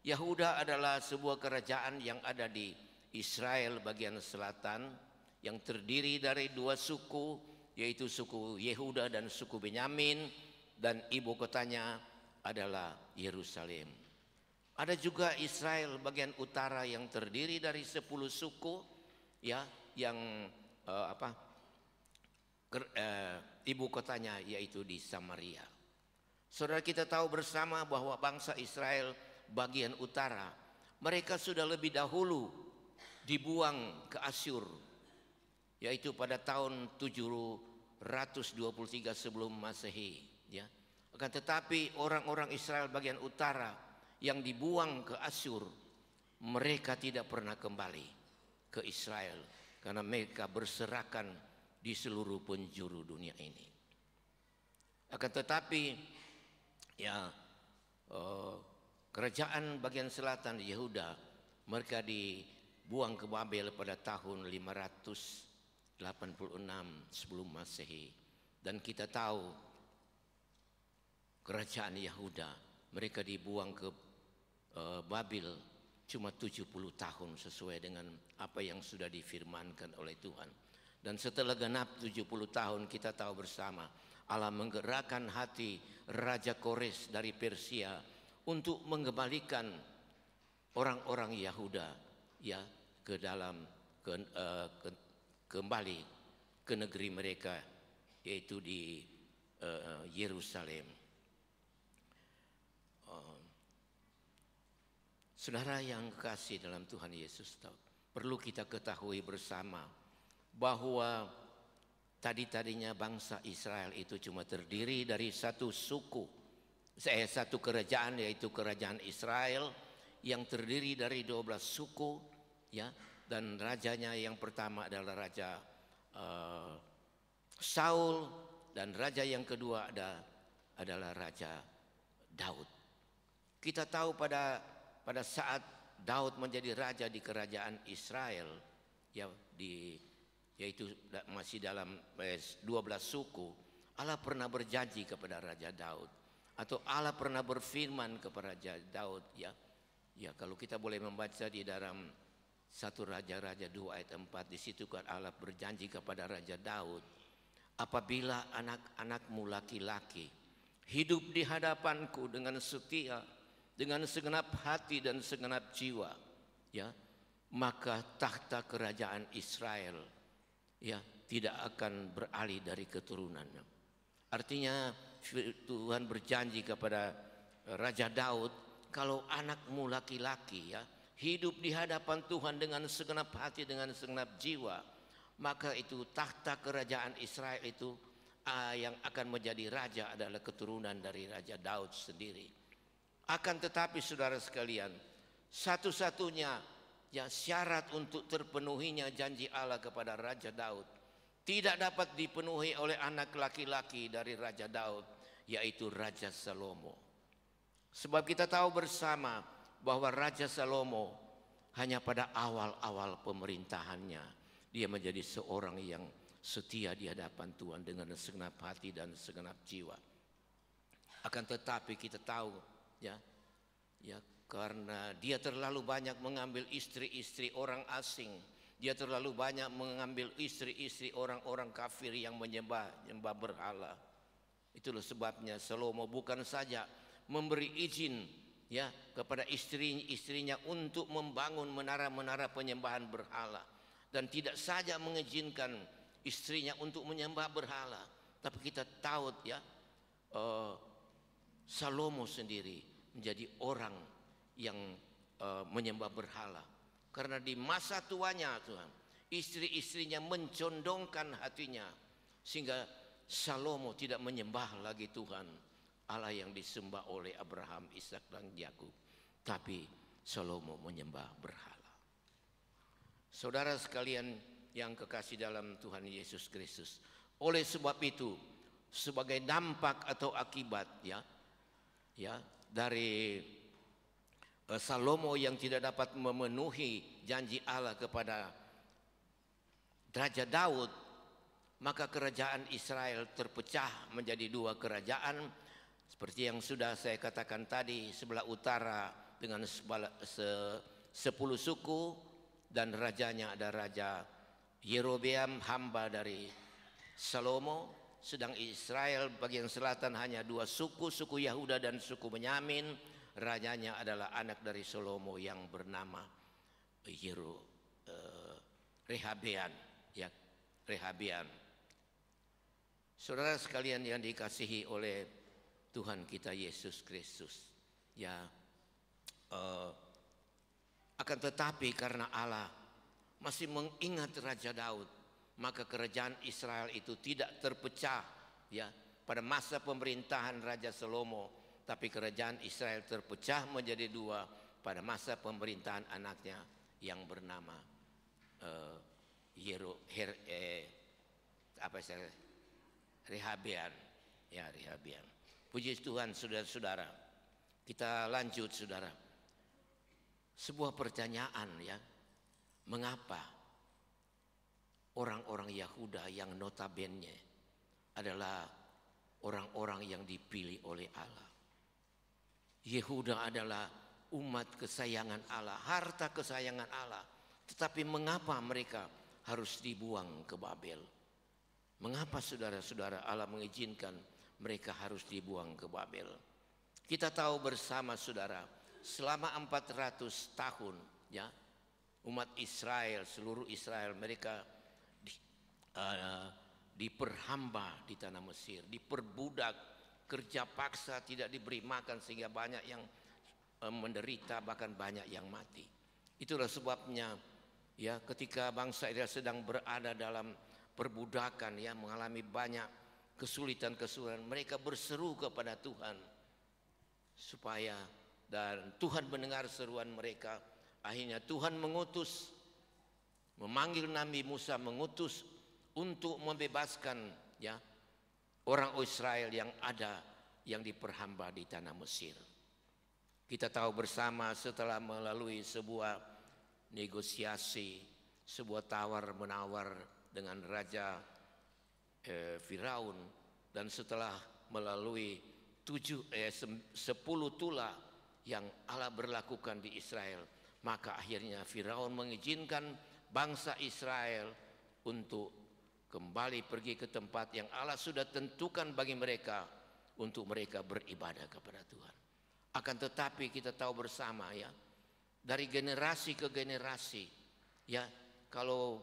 Yahuda adalah sebuah kerajaan yang ada di Israel bagian selatan yang terdiri dari dua suku, yaitu suku Yehuda dan suku Benyamin, dan ibu kotanya adalah Yerusalem. Ada juga Israel bagian utara yang terdiri dari 10 suku, ya, yang ibu kotanya yaitu di Samaria. Saudara, kita tahu bersama bahwa bangsa Israel bagian utara, mereka sudah lebih dahulu dibuang ke Asyur, yaitu pada tahun 723 sebelum Masehi, ya. Akan tetapi orang-orang Israel bagian utara yang dibuang ke Asyur, mereka tidak pernah kembali ke Israel karena mereka berserakan di seluruh penjuru dunia ini. Akan tetapi, ya, kerajaan bagian selatan Yehuda, mereka dibuang ke Babel pada tahun 586 sebelum Masehi. Dan kita tahu kerajaan Yehuda, mereka dibuang ke Babel cuma 70 tahun sesuai dengan apa yang sudah difirmankan oleh Tuhan. Dan setelah genap 70 tahun, kita tahu bersama Allah menggerakkan hati Raja Kores dari Persia untuk mengembalikan orang-orang Yehuda ya ke dalam kembali ke negeri mereka, yaitu di Yerusalem. Saudara yang kasih dalam Tuhan Yesus, perlu kita ketahui bersama bahwa tadinya bangsa Israel itu cuma terdiri dari satu suku, satu kerajaan, yaitu kerajaan Israel yang terdiri dari 12 suku, ya, dan rajanya yang pertama adalah Raja Saul, dan raja yang kedua adalah Raja Daud. Kita tahu pada saat Daud menjadi raja di kerajaan Israel, ya, yaitu masih dalam 12 suku, Allah pernah berjanji kepada Raja Daud, atau Allah pernah berfirman kepada Raja Daud, ya. Ya, kalau kita boleh membaca di dalam 1 Raja-Raja 2 ayat 4, di situ kan Allah berjanji kepada Raja Daud, apabila anak-anakmu laki-laki hidup di hadapanku dengan setia, dengan segenap hati dan segenap jiwa, ya, maka tahta kerajaan Israel, ya, tidak akan beralih dari keturunannya. Artinya Tuhan berjanji kepada Raja Daud, kalau anakmu laki-laki, ya, hidup di hadapan Tuhan dengan segenap hati, dengan segenap jiwa, maka itu tahta kerajaan Israel itu yang akan menjadi raja adalah keturunan dari Raja Daud sendiri. Akan tetapi saudara sekalian, satu-satunya ya syarat untuk terpenuhinya janji Allah kepada Raja Daud tidak dapat dipenuhi oleh anak laki-laki dari Raja Daud, yaitu Raja Salomo. Sebab kita tahu bersama bahwa Raja Salomo hanya pada awal-awal pemerintahannya dia menjadi seorang yang setia di hadapan Tuhan dengan segenap hati dan segenap jiwa. Akan tetapi kita tahu, ya, karena dia terlalu banyak mengambil istri-istri orang asing, dia terlalu banyak mengambil istri-istri orang-orang kafir yang menyembah berhala. Itulah sebabnya Salomo bukan saja memberi izin, ya, kepada istrinya untuk membangun menara-menara penyembahan berhala, dan tidak saja mengizinkan istrinya untuk menyembah berhala, tapi kita tahu, ya, Salomo sendiri menjadi orang yang menyembah berhala, karena di masa tuanya Tuhan, istri-istrinya mencondongkan hatinya, sehingga Salomo tidak menyembah lagi Tuhan Allah yang disembah oleh Abraham, Ishak dan Yakub, tapi Salomo menyembah berhala. Saudara sekalian yang kekasih dalam Tuhan Yesus Kristus, oleh sebab itu sebagai dampak atau akibat, ya, dari Salomo yang tidak dapat memenuhi janji Allah kepada Raja Daud, maka kerajaan Israel terpecah menjadi 2 kerajaan, seperti yang sudah saya katakan tadi, sebelah utara dengan 10 suku, dan rajanya ada Raja Yerobeam, hamba dari Salomo. Sedang Israel bagian selatan hanya 2 suku, suku Yehuda dan suku Benyamin. Rajanya adalah anak dari Salomo yang bernama Rehabeam, ya, Rehabeam. Saudara sekalian yang dikasihi oleh Tuhan kita Yesus Kristus, ya, akan tetapi karena Allah masih mengingat Raja Daud, maka kerajaan Israel itu tidak terpecah, ya, pada masa pemerintahan Raja Salomo, tapi kerajaan Israel terpecah menjadi 2 pada masa pemerintahan anaknya yang bernama Rehabeam, ya, Rehabeam. Puji Tuhan, saudara-saudara, Kita lanjut saudara. Sebuah pertanyaan ya. Mengapa orang-orang Yahuda yang notabene adalah orang-orang yang dipilih oleh Allah. Yehuda adalah umat kesayangan Allah, harta kesayangan Allah. Tetapi mengapa mereka harus dibuang ke Babel? Mengapa saudara-saudara Allah mengizinkan mereka harus dibuang ke Babel? Kita tahu bersama saudara, selama 400 tahun ya, umat Israel, seluruh Israel mereka diperhamba di tanah Mesir, diperbudak, kerja paksa, tidak diberi makan sehingga banyak yang menderita, bahkan banyak yang mati. Itulah sebabnya ya, ketika bangsa Israel sedang berada dalam perbudakan ya, mengalami banyak kesulitan-kesulitan, mereka berseru kepada Tuhan supaya, dan Tuhan mendengar seruan mereka. Akhirnya Tuhan mengutus, memanggil Nabi Musa, mengutus untuk membebaskan ya orang Israel yang ada, yang diperhamba di tanah Mesir. Kita tahu bersama setelah melalui sebuah negosiasi, sebuah tawar-menawar dengan Raja Firaun, dan setelah melalui 10 tula yang Allah berlakukan di Israel, maka akhirnya Firaun mengizinkan bangsa Israel untuk kembali pergi ke tempat yang Allah sudah tentukan bagi mereka untuk mereka beribadah kepada Tuhan. Akan tetapi kita tahu bersama ya, dari generasi ke generasi ya, kalau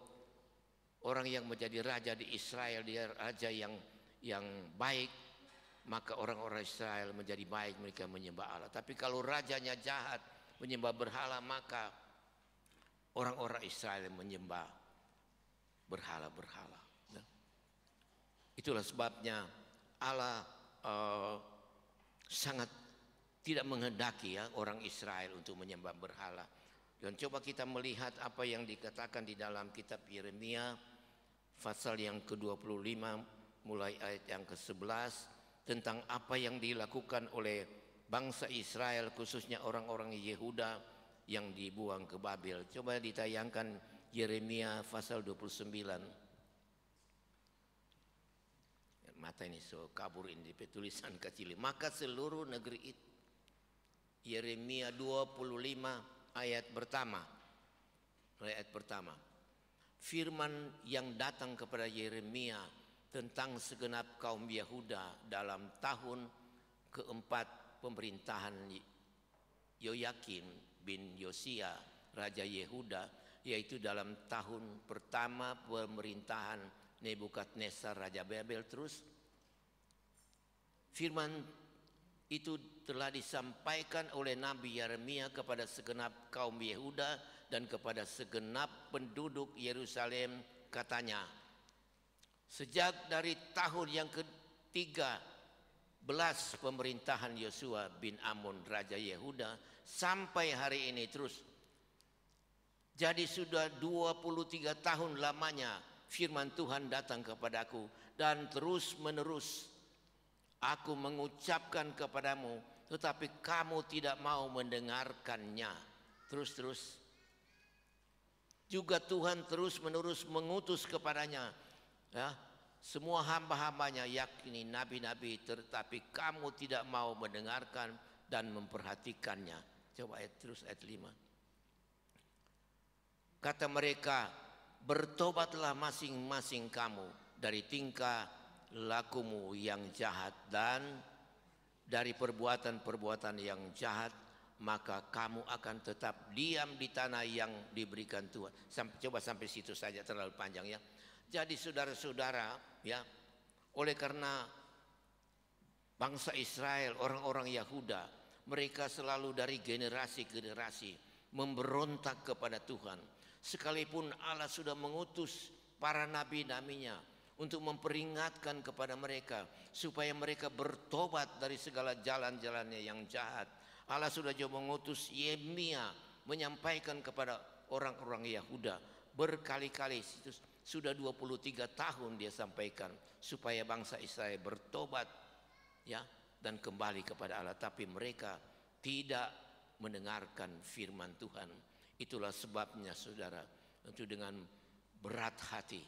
orang yang menjadi raja di Israel dia raja yang baik, maka orang-orang Israel menjadi baik, mereka menyembah Allah. Tapi kalau rajanya jahat, menyembah berhala, maka orang-orang Israel menyembah berhala-berhala. Itulah sebabnya Allah sangat tidak menghendaki ya orang Israel untuk menyembah berhala. Dan coba kita melihat apa yang dikatakan di dalam kitab Yeremia pasal yang ke-25 mulai ayat yang ke-11 tentang apa yang dilakukan oleh bangsa Israel, khususnya orang-orang Yehuda yang dibuang ke Babel. Coba ditayangkan Yeremia pasal 29. Mata ini so kabur ini tulisan kecil. Maka seluruh negeri itu, Yeremia 25 ayat pertama. Ayat pertama. Firman yang datang kepada Yeremia tentang segenap kaum Yehuda dalam tahun keempat pemerintahan Yoyakim bin Yosia Raja Yehuda, yaitu dalam tahun pertama pemerintahan Nebukadnezar Raja Babel. Terus firman itu telah disampaikan oleh Nabi Yeremia kepada segenap kaum Yehuda dan kepada segenap penduduk Yerusalem, katanya, sejak dari tahun yang ke-13 pemerintahan Yosua bin Amun Raja Yehuda sampai hari ini terus. Jadi sudah 23 tahun lamanya firman Tuhan datang kepadaku, dan terus menerus aku mengucapkan kepadamu, tetapi kamu tidak mau mendengarkannya. Terus juga Tuhan terus menerus mengutus kepadanya ya, semua hamba-hambanya, yakni nabi-nabi, tetapi kamu tidak mau mendengarkan dan memperhatikannya. Coba ayat 5. Kata mereka, bertobatlah masing-masing kamu dari tingkah lakumu yang jahat dan dari perbuatan-perbuatan yang jahat, maka kamu akan tetap diam di tanah yang diberikan Tuhan. Coba sampai situ saja, terlalu panjang ya. Jadi saudara-saudara ya, oleh karena bangsa Israel, orang-orang Yahuda, mereka selalu dari generasi ke generasi memberontak kepada Tuhan. Sekalipun Allah sudah mengutus para nabi-nabinya untuk memperingatkan kepada mereka supaya mereka bertobat dari segala jalan-jalannya yang jahat. Allah sudah juga mengutus Yeremia menyampaikan kepada orang-orang Yahuda berkali-kali. Sudah 23 tahun dia sampaikan supaya bangsa Israel bertobat ya, dan kembali kepada Allah. Tapi mereka tidak mendengarkan firman Tuhan. Itulah sebabnya saudara, tentu dengan berat hati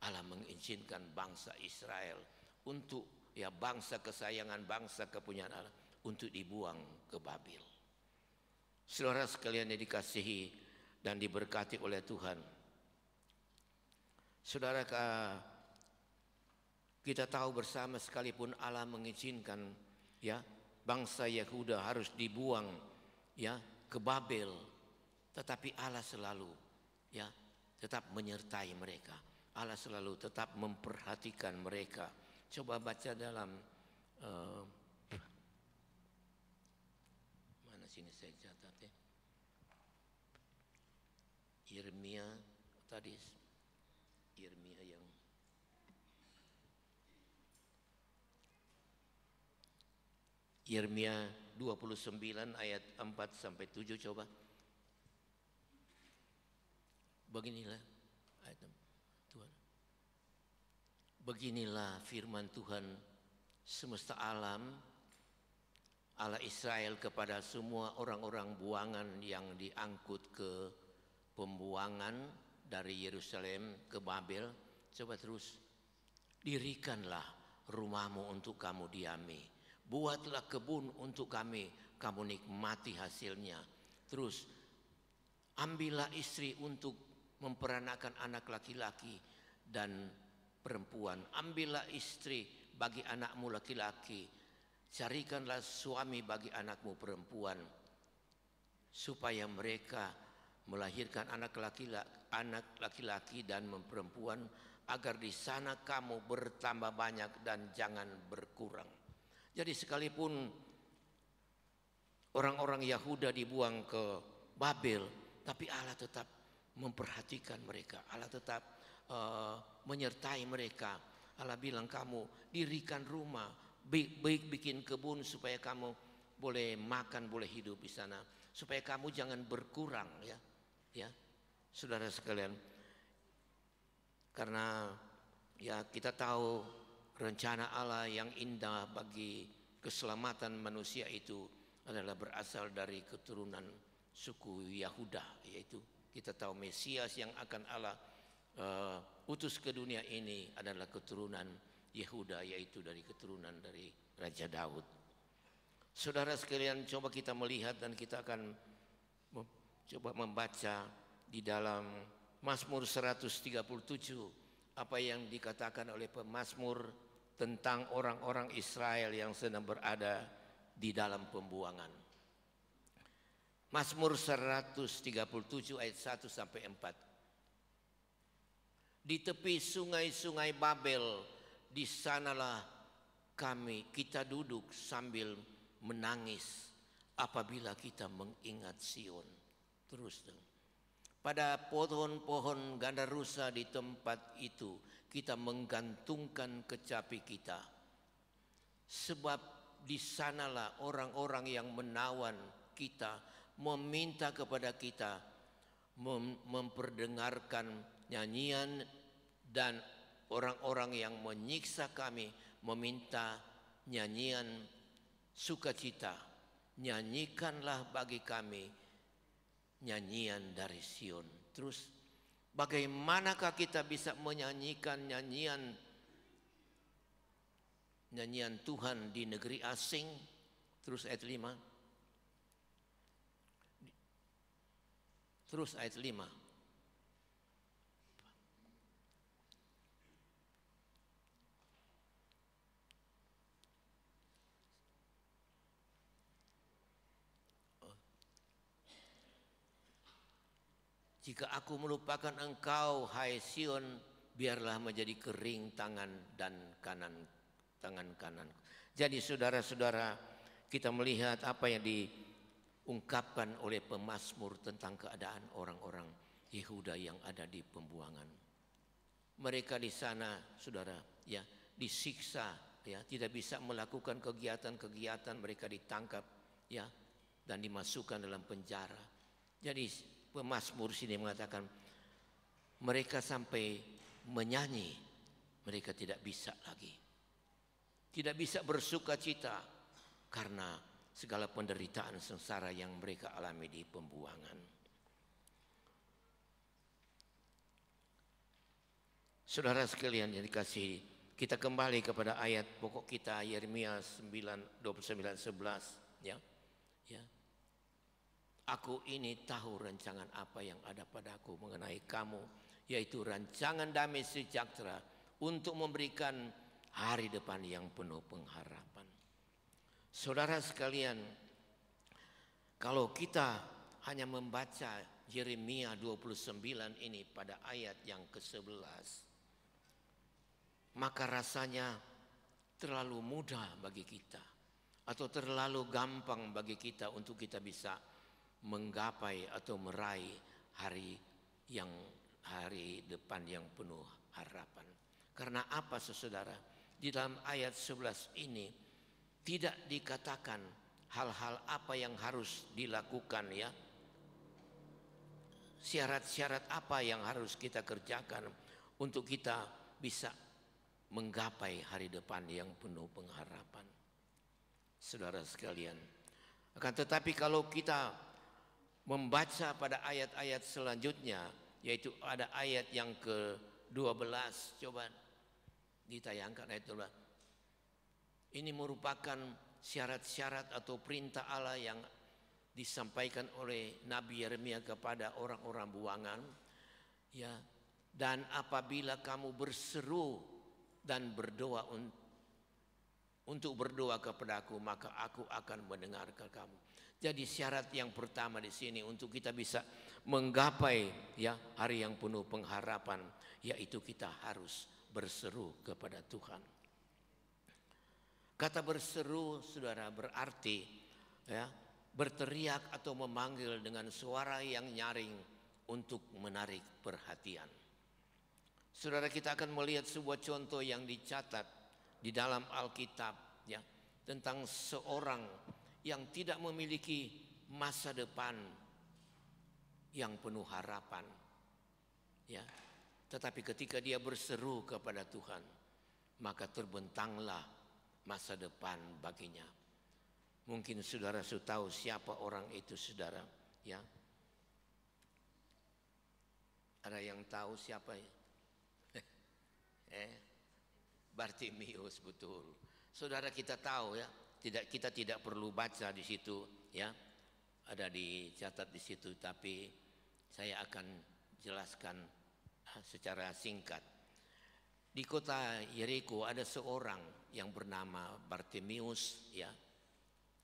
Allah mengizinkan bangsa Israel untuk bangsa kesayangan, bangsa kepunyaan Allah untuk dibuang ke Babel. Saudara sekalian yang dikasihi dan diberkati oleh Tuhan. Saudara, kita tahu bersama sekalipun Allah mengizinkan bangsa Yehuda harus dibuang ke Babel, tetapi Allah selalu tetap menyertai mereka. Allah selalu tetap memperhatikan mereka. Coba baca dalam mana sini saya catat ya. Yeremia tadi, Yeremia yang Yeremia 29 ayat 4 sampai 7 coba. Beginilah ayat Tuhan. Beginilah firman Tuhan semesta alam, Allah Israel kepada semua orang-orang buangan yang diangkut ke pembuangan dari Yerusalem ke Babel. Coba terus. Dirikanlah rumahmu untuk kamu diami. Buatlah kebun untuk kamu nikmati hasilnya. Terus ambillah istri untuk memperanakan anak laki-laki dan perempuan. Ambillah istri bagi anakmu laki-laki. Carikanlah suami bagi anakmu perempuan, supaya mereka melahirkan anak laki-laki dan perempuan, agar di sana kamu bertambah banyak dan jangan berkurang. Jadi sekalipun orang-orang Yahuda dibuang ke Babel, tapi Allah tetap memperhatikan mereka. Allah tetap menyertai mereka. Allah bilang, kamu dirikan rumah, baik bikin kebun supaya kamu boleh makan, boleh hidup di sana, supaya kamu jangan berkurang ya saudara sekalian. Karena kita tahu rencana Allah yang indah bagi keselamatan manusia itu adalah berasal dari keturunan suku Yahuda, yaitu kita tahu Mesias yang akan Allah utus ke dunia ini adalah keturunan Yehuda, yaitu dari keturunan dari Raja Daud. Saudara sekalian, coba kita melihat dan kita akan coba membaca di dalam Mazmur 137 apa yang dikatakan oleh pemazmur tentang orang-orang Israel yang sedang berada di dalam pembuangan. Mazmur 137 ayat 1 sampai 4. Di tepi sungai-sungai Babel, di sanalah kita duduk sambil menangis apabila kita mengingat Sion. Terus dong. Pada pohon-pohon gandarusa di tempat itu kita menggantungkan kecapi kita. Sebab di sanalah orang-orang yang menawan kita meminta kepada kita, memperdengarkan nyanyian, dan orang-orang yang menyiksa kami meminta nyanyian sukacita. Nyanyikanlah bagi kami nyanyian dari Sion. Terus bagaimanakah kita bisa menyanyikan nyanyian Tuhan di negeri asing? Terus ayat 5. Terus ayat 5. Jika aku melupakan engkau, hai Sion, biarlah menjadi kering tangan kanan. Jadi saudara-saudara, kita melihat apa yang diungkapkan oleh pemazmur tentang keadaan orang-orang Yehuda yang ada di pembuangan. Mereka di sana, saudara, disiksa, tidak bisa melakukan kegiatan-kegiatan, mereka ditangkap, dan dimasukkan dalam penjara. Jadi pemazmur sini mengatakan mereka sampai menyanyi, mereka tidak bisa lagi. Tidak bisa bersuka cita karena segala penderitaan sengsara yang mereka alami di pembuangan. Saudara sekalian yang dikasihi, kita kembali kepada ayat pokok kita Yeremia 29:11 ya. Ya. Aku ini tahu rancangan apa yang ada padaku mengenai kamu, yaitu rancangan damai sejahtera untuk memberikan hari depan yang penuh pengharapan. Saudara sekalian, kalau kita hanya membaca Yeremia 29 ini pada ayat yang ke-11, maka rasanya terlalu mudah bagi kita atau terlalu gampang bagi kita untuk kita bisa menggapai atau meraih hari depan yang penuh harapan. Karena apa saudara? Di dalam ayat 11 ini tidak dikatakan hal-hal apa yang harus dilakukan ya. Syarat-syarat apa yang harus kita kerjakan untuk kita bisa menggapai hari depan yang penuh pengharapan. Saudara sekalian, akan tetapi kalau kita membaca pada ayat-ayat selanjutnya, yaitu ada ayat yang ke-12, coba ditayangkan ayat 12. Ini merupakan syarat-syarat atau perintah Allah yang disampaikan oleh Nabi Yeremia kepada orang-orang buangan, ya. Dan apabila kamu berseru dan berdoa untuk berdoa kepadaku, maka aku akan mendengarkan kamu. Jadi syarat yang pertama di sini untuk kita bisa menggapai ya hari yang penuh pengharapan, yaitu kita harus berseru kepada Tuhan. Kata berseru saudara berarti ya berteriak atau memanggil dengan suara yang nyaring untuk menarik perhatian. Saudara, kita akan melihat sebuah contoh yang dicatat di dalam Alkitab ya tentang seorang yang tidak memiliki masa depan yang penuh harapan ya, tetapi ketika dia berseru kepada Tuhan, maka terbentanglah masa depan baginya. Mungkin saudara sudah tahu siapa orang itu saudara ya. Ada yang tahu siapa ya? Bartimius, betul. Saudara, kita tahu ya, kita tidak perlu baca di situ ya. Ada dicatat di situ, tapi saya akan jelaskan secara singkat. Di kota Yeriko ada seorang yang bernama Bartimius ya,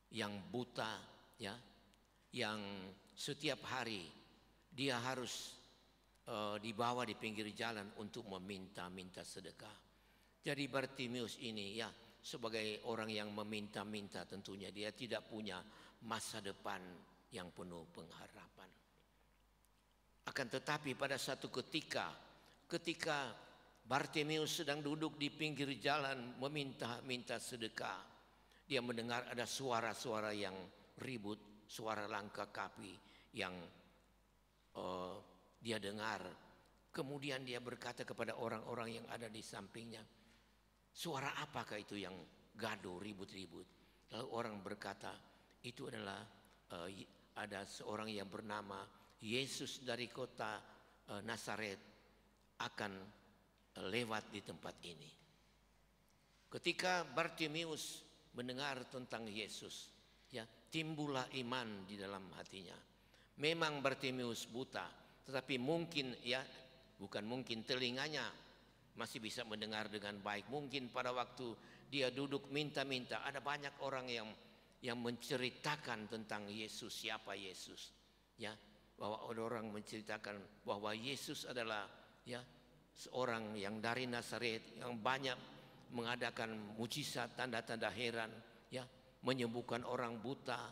yang buta ya, yang setiap hari dia harus dibawa di pinggir jalan untuk meminta-minta sedekah. Jadi Bartimius ini ya sebagai orang yang meminta-minta, tentunya dia tidak punya masa depan yang penuh pengharapan. Akan tetapi pada satu ketika Bartimius sedang duduk di pinggir jalan meminta-minta sedekah, dia mendengar ada suara-suara yang ribut, suara langkah kaki yang dia dengar. Kemudian dia berkata kepada orang-orang yang ada di sampingnya, suara apakah itu yang gaduh ribut-ribut? Lalu orang berkata, itu adalah ada seorang yang bernama Yesus dari kota Nazaret akan lewat di tempat ini. Ketika Bartimius mendengar tentang Yesus, ya, timbullah iman di dalam hatinya. Memang Bartimius buta, tetapi mungkin ya, bukan mungkin, telinganya masih bisa mendengar dengan baik. Mungkin pada waktu dia duduk minta-minta, ada banyak orang yang menceritakan tentang Yesus, siapa Yesus, ya, bahwa ada orang menceritakan bahwa Yesus adalah ya seorang yang dari Nazaret yang banyak mengadakan mujizat, tanda-tanda heran, ya, menyembuhkan orang buta,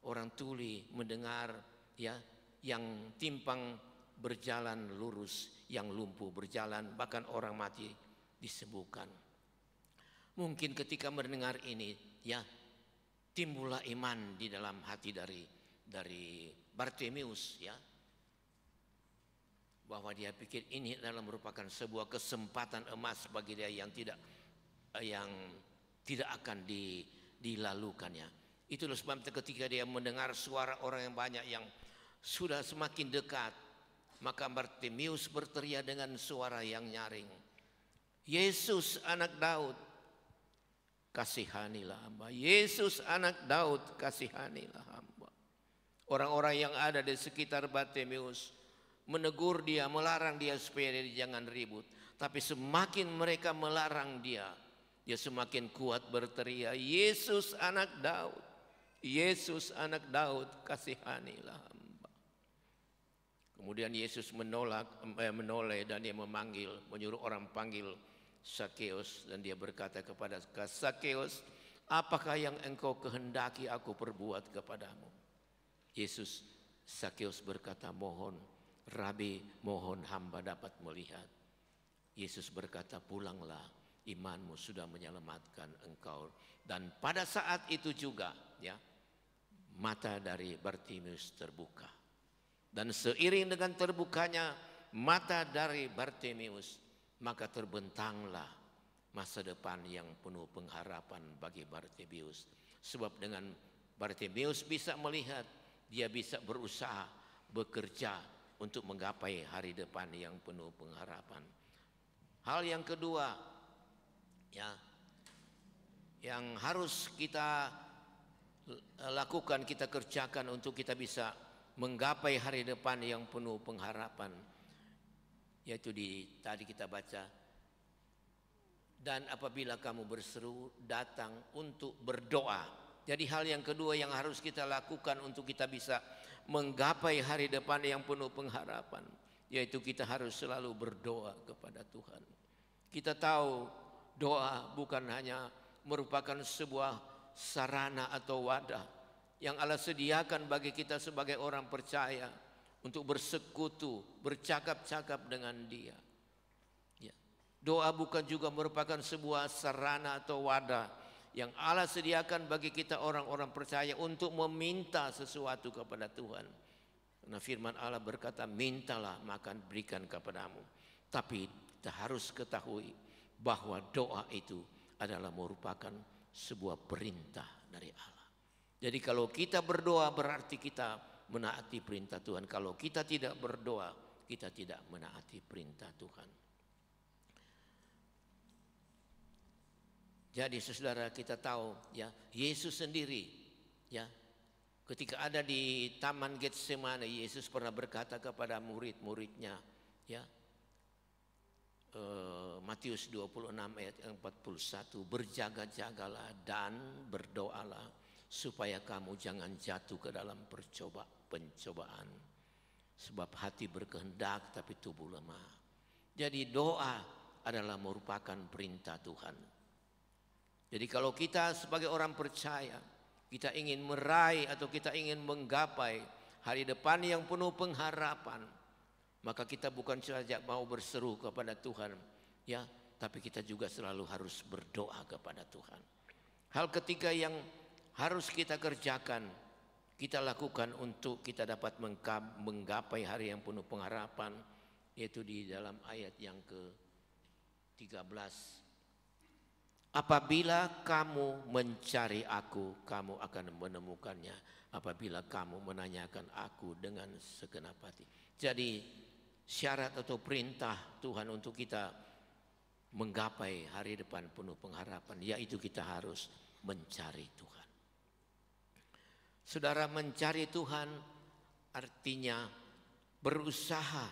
orang tuli mendengar, ya, yang timpang berjalan lurus, yang lumpuh berjalan, bahkan orang mati disembuhkan. Mungkin ketika mendengar ini, ya, timbullah iman di dalam hati dari Bartimius, ya, bahwa dia pikir ini adalah merupakan sebuah kesempatan emas bagi dia yang tidak akan dilalukannya. Itulah sebabnya ketika dia mendengar suara orang yang banyak yang sudah semakin dekat, maka Bartimius berteriak dengan suara yang nyaring, Yesus anak Daud, kasihanilah hamba. Yesus anak Daud, kasihanilah hamba. Orang-orang yang ada di sekitar Bartimius menegur dia, melarang dia supaya dia jangan ribut. Tapi semakin mereka melarang dia, dia semakin kuat berteriak, Yesus anak Daud, Yesus anak Daud, kasihanilah hamba. Kemudian Yesus menoleh dan dia menyuruh orang panggil Sakeus, dan dia berkata kepada Sakeus, apakah yang engkau kehendaki aku perbuat kepadamu? Sakeus berkata, mohon Rabi, mohon hamba dapat melihat. Yesus berkata, pulanglah, imanmu sudah menyelamatkan engkau. Dan pada saat itu juga ya, mata dari Bartimius terbuka. Dan seiring dengan terbukanya mata dari Bartimius, maka terbentanglah masa depan yang penuh pengharapan bagi Bartimius. Sebab dengan Bartimius bisa melihat, dia bisa berusaha, bekerja untuk menggapai hari depan yang penuh pengharapan. Hal yang kedua ya, yang harus kita lakukan, kita kerjakan untuk kita bisa menggapai hari depan yang penuh pengharapan, yaitu tadi kita baca, dan apabila kamu berseru, datang untuk berdoa. Jadi hal yang kedua yang harus kita lakukan untuk kita bisa menggapai hari depan yang penuh pengharapan, yaitu kita harus selalu berdoa kepada Tuhan. Kita tahu doa bukan hanya merupakan sebuah sarana atau wadah yang Allah sediakan bagi kita sebagai orang percaya untuk bersekutu, bercakap-cakap dengan Dia. Ya. Doa bukan juga merupakan sebuah sarana atau wadah yang Allah sediakan bagi kita orang-orang percaya untuk meminta sesuatu kepada Tuhan. Karena firman Allah berkata, mintalah maka berikan kepadamu. Tapi kita harus ketahui bahwa doa itu adalah merupakan sebuah perintah dari Allah. Jadi kalau kita berdoa berarti kita menaati perintah Tuhan. Kalau kita tidak berdoa, kita tidak menaati perintah Tuhan. Jadi saudara, kita tahu ya, Yesus sendiri ya, ketika ada di Taman Getsemane, Yesus pernah berkata kepada murid-muridnya ya, Matius 26 ayat 41, berjaga-jagalah dan berdoalah supaya kamu jangan jatuh ke dalam pencobaan. Sebab hati berkehendak tapi tubuh lemah. Jadi doa adalah merupakan perintah Tuhan. Jadi kalau kita sebagai orang percaya, kita ingin meraih atau kita ingin menggapai hari depan yang penuh pengharapan, maka kita bukan saja mau berseru kepada Tuhan, ya, tapi kita juga selalu harus berdoa kepada Tuhan. Hal ketiga yang harus kita kerjakan, kita lakukan untuk kita dapat menggapai hari yang penuh pengharapan, yaitu di dalam ayat yang ke-13. Apabila kamu mencari aku, kamu akan menemukannya. Apabila kamu menanyakan aku dengan segenap hati. Jadi syarat atau perintah Tuhan untuk kita menggapai hari depan penuh pengharapan, yaitu kita harus mencari Tuhan. Saudara, mencari Tuhan artinya berusaha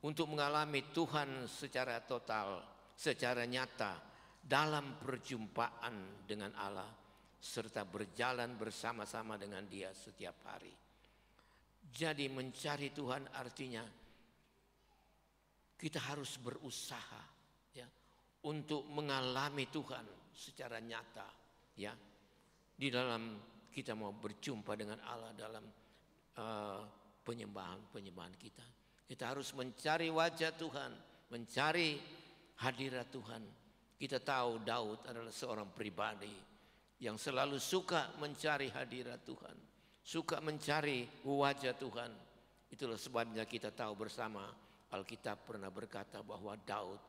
untuk mengalami Tuhan secara total, secara nyata dalam perjumpaan dengan Allah, serta berjalan bersama-sama dengan Dia setiap hari. Jadi mencari Tuhan artinya kita harus berusaha ya, untuk mengalami Tuhan secara nyata ya, di dalam kita mau berjumpa dengan Allah dalam penyembahan kita. Kita harus mencari wajah Tuhan, mencari hadirat Tuhan. Kita tahu Daud adalah seorang pribadi yang selalu suka mencari hadirat Tuhan, suka mencari wajah Tuhan. Itulah sebabnya kita tahu bersama Alkitab pernah berkata bahwa Daud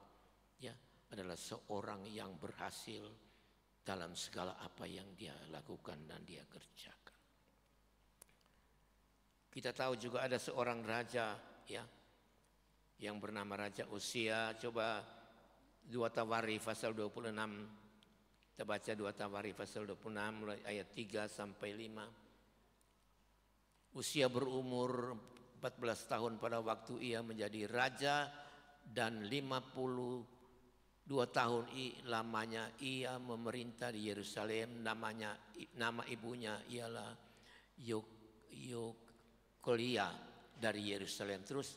ya adalah seorang yang berhasil dalam segala apa yang dia lakukan dan dia kerjakan. Kita tahu juga ada seorang raja ya yang bernama Raja Uzia. Coba 2 Tawari pasal 26. Kita baca 2 Tawari pasal 26 mulai ayat 3 sampai 5. Uzia berumur 14 tahun pada waktu ia menjadi raja dan 52 tahun lamanya ia memerintah di Yerusalem. Nama ibunya ialah Yokolia dari Yerusalem. Terus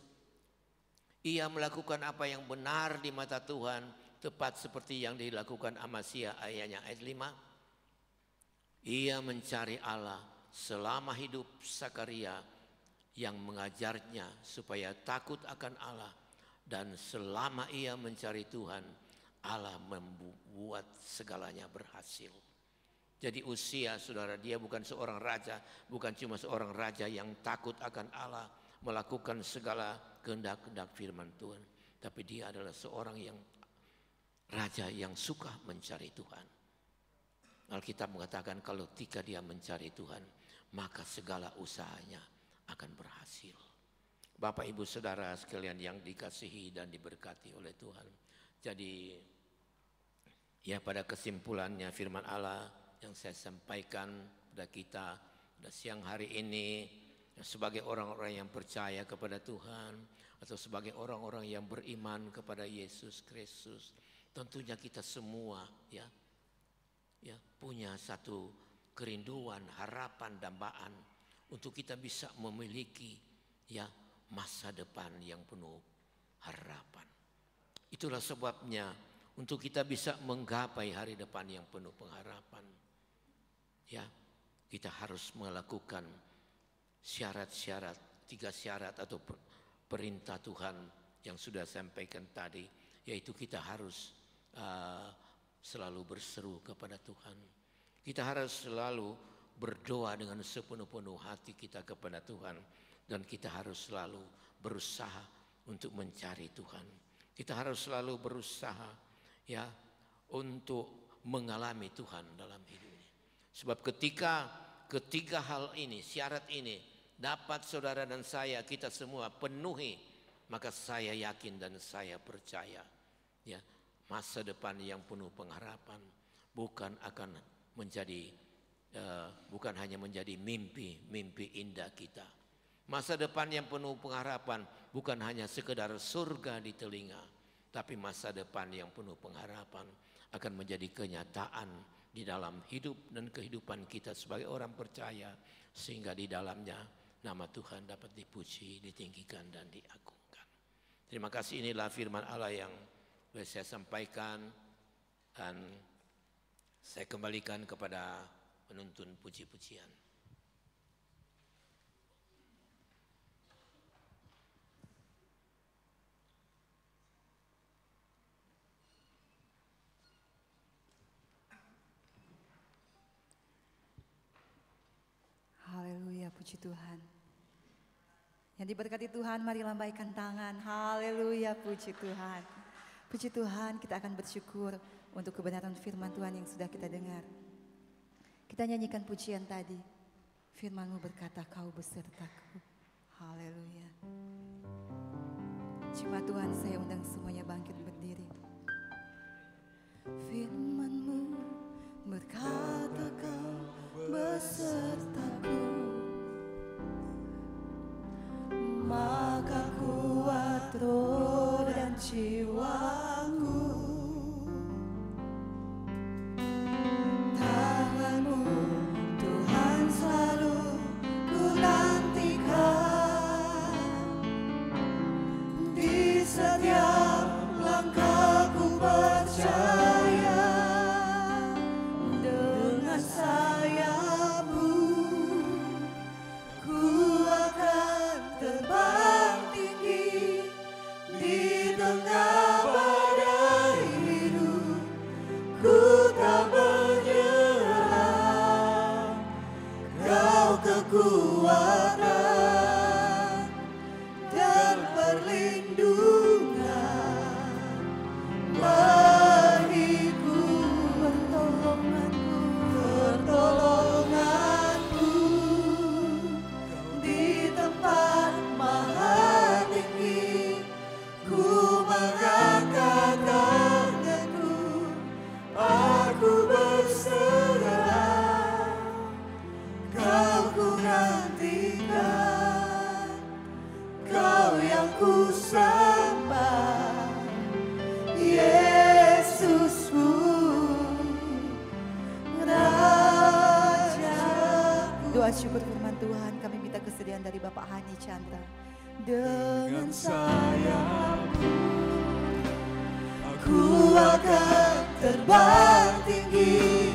ia melakukan apa yang benar di mata Tuhan, tepat seperti yang dilakukan Amasya ayatnya ayat 5. Ia mencari Allah selama hidup Sakaria yang mengajarnya supaya takut akan Allah, dan selama ia mencari Tuhan, Allah membuat segalanya berhasil. Jadi Uzia, saudara, dia bukan seorang raja, bukan cuma seorang raja yang takut akan Allah, melakukan segala kehendak-kehendak firman Tuhan, tapi dia adalah seorang yang raja yang suka mencari Tuhan. Alkitab mengatakan kalau ketika dia mencari Tuhan, maka segala usahanya akan berhasil. Bapak Ibu Saudara sekalian yang dikasihi dan diberkati oleh Tuhan. Jadi ya, pada kesimpulannya firman Allah yang saya sampaikan pada kita pada siang hari ini, sebagai orang-orang yang percaya kepada Tuhan atau sebagai orang-orang yang beriman kepada Yesus Kristus, tentunya kita semua ya punya satu kerinduan, harapan, dambaan untuk kita bisa memiliki ya masa depan yang penuh harapan. Itulah sebabnya untuk kita bisa menggapai hari depan yang penuh pengharapan, ya kita harus melakukan syarat-syarat, 3 syarat atau perintah Tuhan yang sudah sampaikan tadi, yaitu kita harus selalu berseru kepada Tuhan. Kita harus selalu berdoa dengan sepenuh-penuh hati kita kepada Tuhan, dan kita harus selalu berusaha untuk mencari Tuhan. Kita harus selalu berusaha ya untuk mengalami Tuhan dalam hidup ini. Sebab ketika ketiga hal ini, syarat ini dapat saudara dan saya, kita semua penuhi, maka saya yakin dan saya percaya ya masa depan yang penuh pengharapan bukan hanya menjadi mimpi indah kita. Masa depan yang penuh pengharapan bukan hanya sekedar surga di telinga, tapi masa depan yang penuh pengharapan akan menjadi kenyataan di dalam hidup dan kehidupan kita sebagai orang percaya, sehingga di dalamnya nama Tuhan dapat dipuji, ditinggikan dan diagungkan. Terima kasih, inilah firman Allah yang boleh saya sampaikan, dan saya kembalikan kepada penuntun puji-pujian. Haleluya, puji Tuhan. Yang diberkati Tuhan, mari lambaikan tangan. Haleluya, puji Tuhan. Puji Tuhan, kita akan bersyukur untuk kebenaran firman Tuhan yang sudah kita dengar. Kita nyanyikan pujian tadi. Firman-Mu berkata, Kau besertaku. Haleluya. Jemaat Tuhan, saya undang semuanya bangkit berdiri. Firman-Mu berkata, Kau besertaku, maka kuat roh dan jiwaku. Tangan-Mu Tuhan selalu ku nantikan, di setiap langkah membawa syukur firman Tuhan, kami minta kesediaan dari Bapak Hani Chandra. Dengan sayangku, aku akan terbang tinggi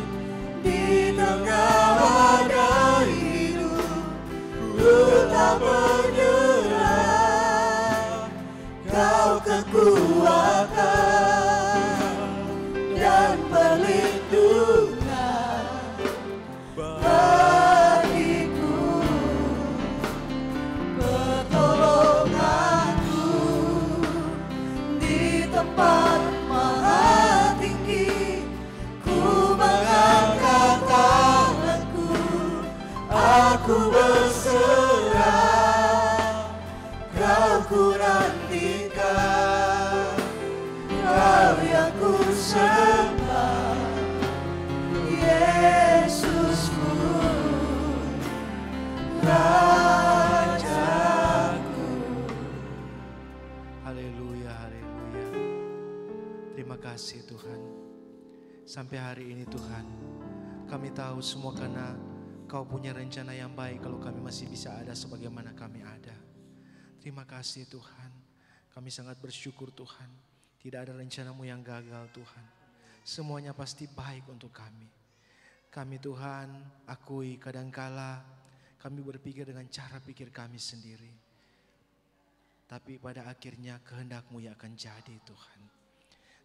di tengah badai hidup. Ku tak menyerah, Kau kekuatan dan perlindungan bagiku, pertolonganku di tempat maha tinggi. Ku mengangkat tanganku, aku berserah, Kau ku nantikan, Kau yang ku sembah, Yesusku, Rajaku. Haleluya, haleluya. Terima kasih Tuhan. Sampai hari ini Tuhan, kami tahu semua karena Kau punya rencana yang baik kalau kami masih bisa ada sebagaimana kami ada. Terima kasih Tuhan. Kami sangat bersyukur Tuhan. Tidak ada rencana-Mu yang gagal Tuhan. Semuanya pasti baik untuk kami. Kami Tuhan akui kadangkala kami berpikir dengan cara pikir kami sendiri. Tapi pada akhirnya kehendak-Mu yang akan jadi Tuhan.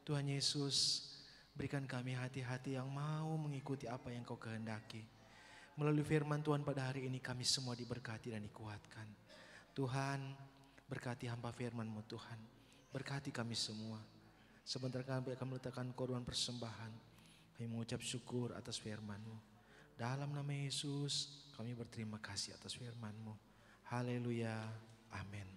Tuhan Yesus, berikan kami hati-hati yang mau mengikuti apa yang Kau kehendaki. Melalui firman Tuhan pada hari ini kami semua diberkati dan dikuatkan. Tuhan, berkati hamba firman-Mu Tuhan. Berkati kami semua. Sebentar kami akan meletakkan korban persembahan. Kami mengucap syukur atas firman-Mu. Dalam nama Yesus kami berterima kasih atas firman-Mu. Haleluya. Amin.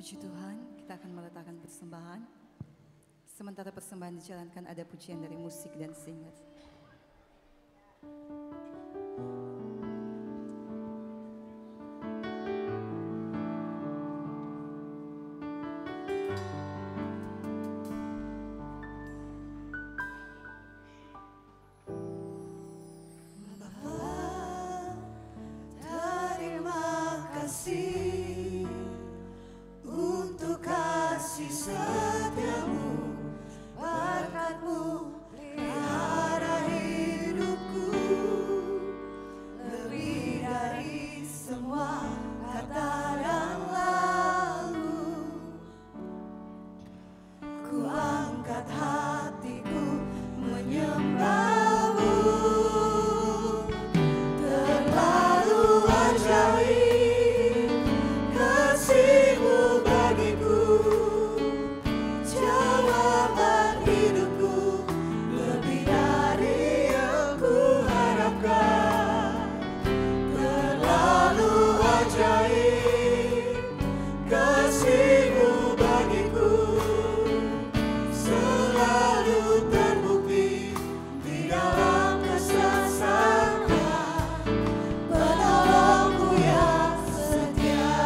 Puji Tuhan, kita akan meletakkan persembahan. Sementara persembahan dijalankan, ada pujian dari musik dan singer. Terima kasih untuk kasih setiamu, berkat-Mu pelihara hidupku, lebih dari semua kata dan lalu. Ku angkat hatiku menyembah-Mu, terlalu ajaib kasih-Mu bagiku, jawaban hidupku, lebih dari yang ku harapkan. Terlalu ajaib kasih-Mu bagiku, selalu terbukti di dalam kesesakan, penolongku yang setia.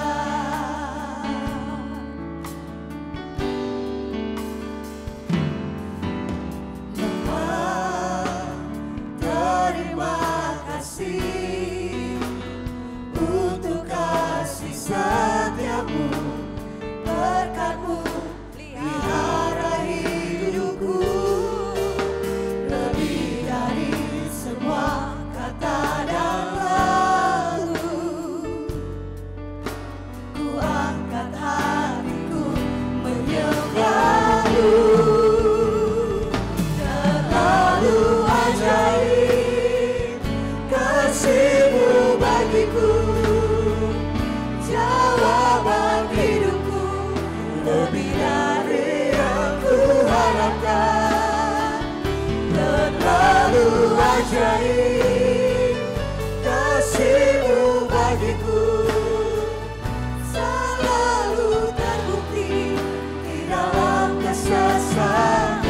Terima kasih untuk kasih setiamu, berkat-Mu pelihara hidupku, lebih dari semua kata dan lalu. Ku angkat hatiku menyembah-Mu, terlalu ajaib kasih-Mu bagiku, jawaban hidupku, lebih dari yang ku harapkan. Terlalu ajaib kasih-Mu bagiku, selalu terbukti di dalam kesesakan,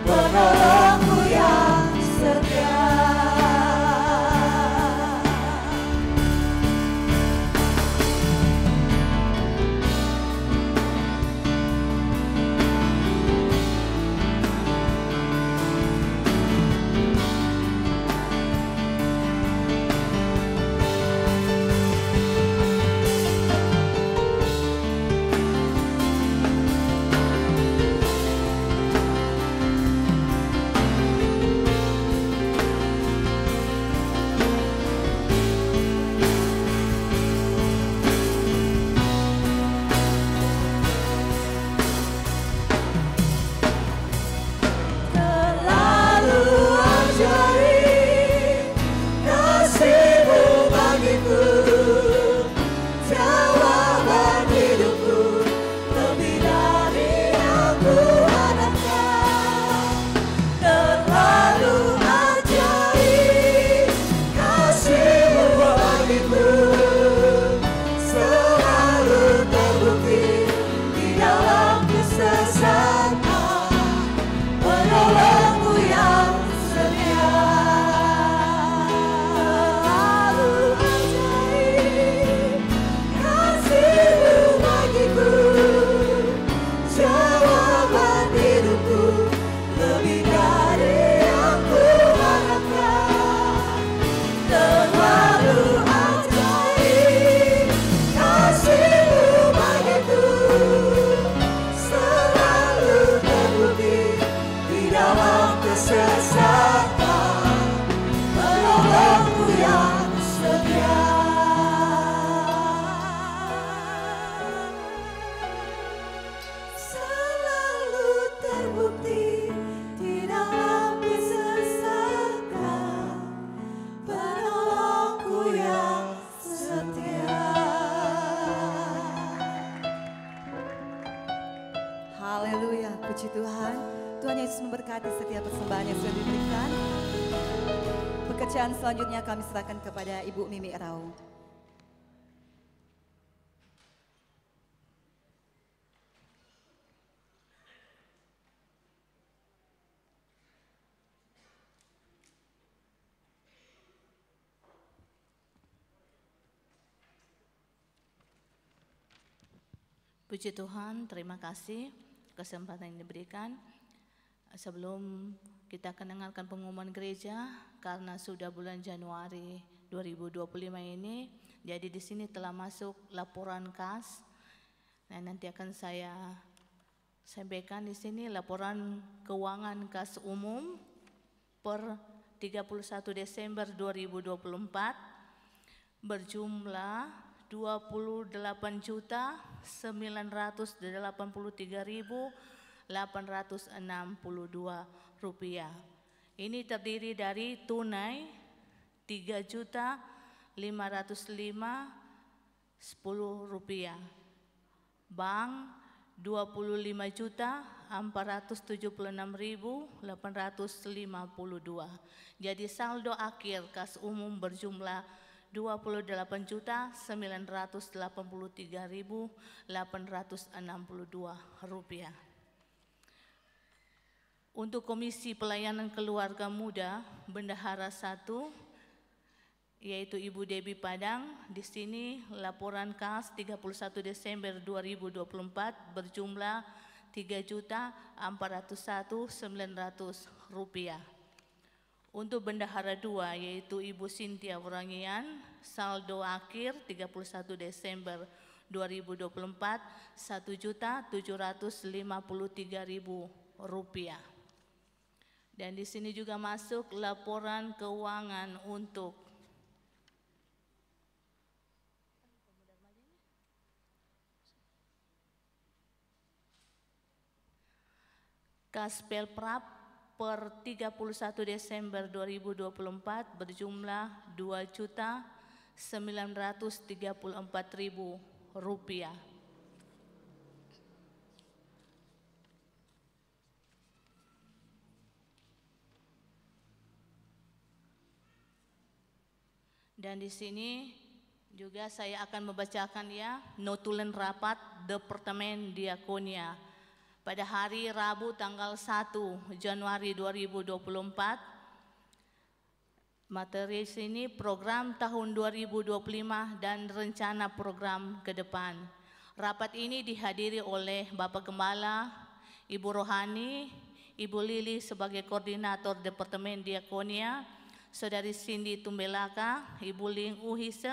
penolongku yang setia. pekerjaan selanjutnya kami serahkan kepada Ibu Mimi Rau. Puji Tuhan, terima kasih kesempatan yang diberikan. Sebelum kita akan dengarkan pengumuman gereja, karena sudah bulan Januari 2025 ini, jadi di sini telah masuk laporan kas. Nah, nanti akan saya sampaikan di sini laporan keuangan kas umum per 31 Desember 2024 berjumlah 28.983.862 rupiah. Ini terdiri dari tunai 3.505.10 rupiah, bank 25.476.852. Jadi saldo akhir kas umum berjumlah 28.983.862 rupiah. Untuk Komisi Pelayanan Keluarga Muda Bendahara 1, yaitu Ibu Debbie Padang, di sini laporan kas 31 Desember 2024 berjumlah 3.401.900 rupiah. Untuk Bendahara 2, yaitu Ibu Cynthia Wurangian, saldo akhir 31 Desember 2024 1.753.000 rupiah. Dan di sini juga masuk laporan keuangan untuk kas Pelprap per 31 Desember 2024 berjumlah 2.934.000 rupiah. Dan di sini juga saya akan membacakan ya notulen rapat Departemen Diakonia pada hari Rabu tanggal 1 Januari 2024. Materi sini program tahun 2025 dan rencana program ke depan. Rapat ini dihadiri oleh Bapak Gembala, Ibu Rohani, Ibu Lili sebagai Koordinator Departemen Diakonia, Saudari Cindy Tumbelaka, Ibu Ling Uhise,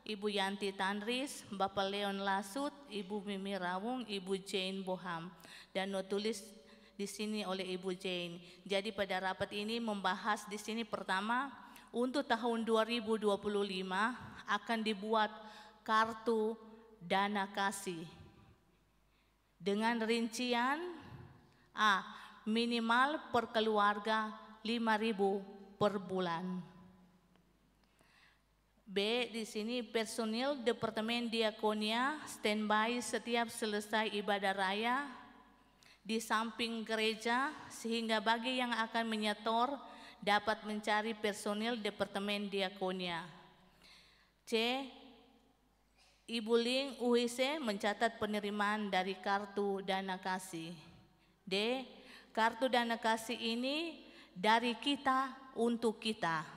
Ibu Yanti Tanris, Bapak Leon Lasut, Ibu Mimi Rawung, Ibu Jane Boham, dan notulis di sini oleh Ibu Jane. Jadi pada rapat ini membahas di sini pertama, untuk tahun 2025 akan dibuat kartu dana kasih dengan rincian A. Minimal per keluarga 5.000 per bulan. B. Di sini personil Departemen Diakonia standby setiap selesai ibadah raya di samping gereja sehingga bagi yang akan menyetor dapat mencari personil Departemen Diakonia. C. Ibu Ling Uhise mencatat penerimaan dari kartu dana kasih. D. Kartu dana kasih ini dari kita untuk kita,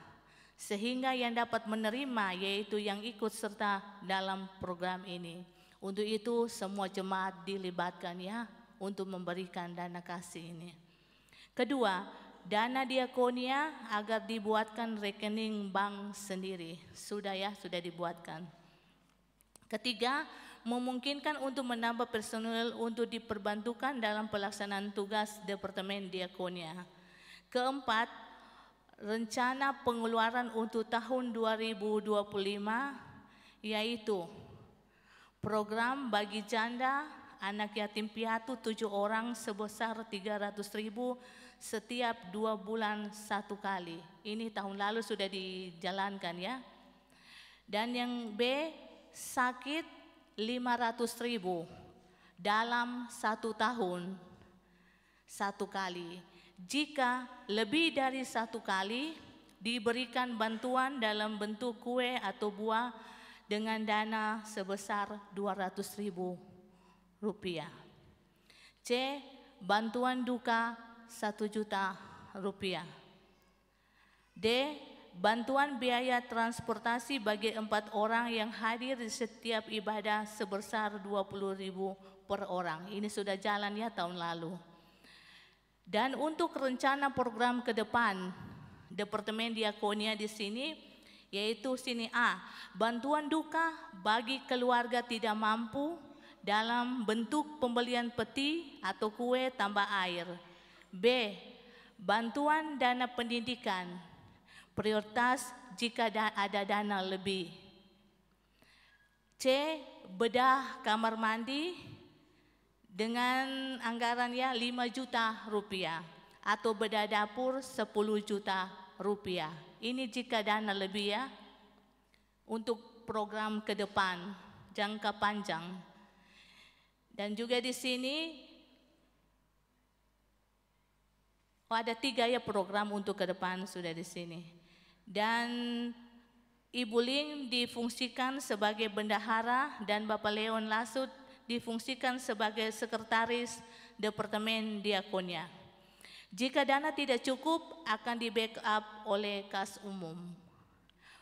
sehingga yang dapat menerima yaitu yang ikut serta dalam program ini. Untuk itu semua jemaat dilibatkan ya untuk memberikan dana kasih ini. Kedua, dana diakonia agar dibuatkan rekening bank sendiri. Sudah ya, sudah dibuatkan. Ketiga, memungkinkan untuk menambah personel untuk diperbantukan dalam pelaksanaan tugas Departemen Diakonia. Keempat, rencana pengeluaran untuk tahun 2025 yaitu program bagi janda anak yatim piatu 7 orang sebesar 300.000 setiap 2 bulan 1 kali. Ini tahun lalu sudah dijalankan ya. Dan yang B, sakit 500.000 dalam 1 tahun 1 kali. Jika lebih dari 1 kali diberikan bantuan dalam bentuk kue atau buah dengan dana sebesar Rp200.000. C. Bantuan duka Rp1 juta. D. Bantuan biaya transportasi bagi 4 orang yang hadir di setiap ibadah sebesar Rp20.000 per orang. Ini sudah jalan ya tahun lalu. Dan untuk rencana program ke depan, Departemen Diakonia di sini, yaitu sini A, bantuan duka bagi keluarga tidak mampu dalam bentuk pembelian peti atau kue tambah air. B. Bantuan dana pendidikan, prioritas jika ada dana lebih. C. Bedah kamar mandi dengan anggaran ya Rp5 juta atau bedah dapur Rp10 juta. Ini jika dana lebih ya untuk program ke depan jangka panjang. Dan juga di sini ada 3 ya program untuk ke depan sudah di sini. Dan Ibu Ling difungsikan sebagai bendahara dan Bapak Leon Lasut difungsikan sebagai sekretaris Departemen Diakonia. Jika dana tidak cukup akan di backup oleh kas umum.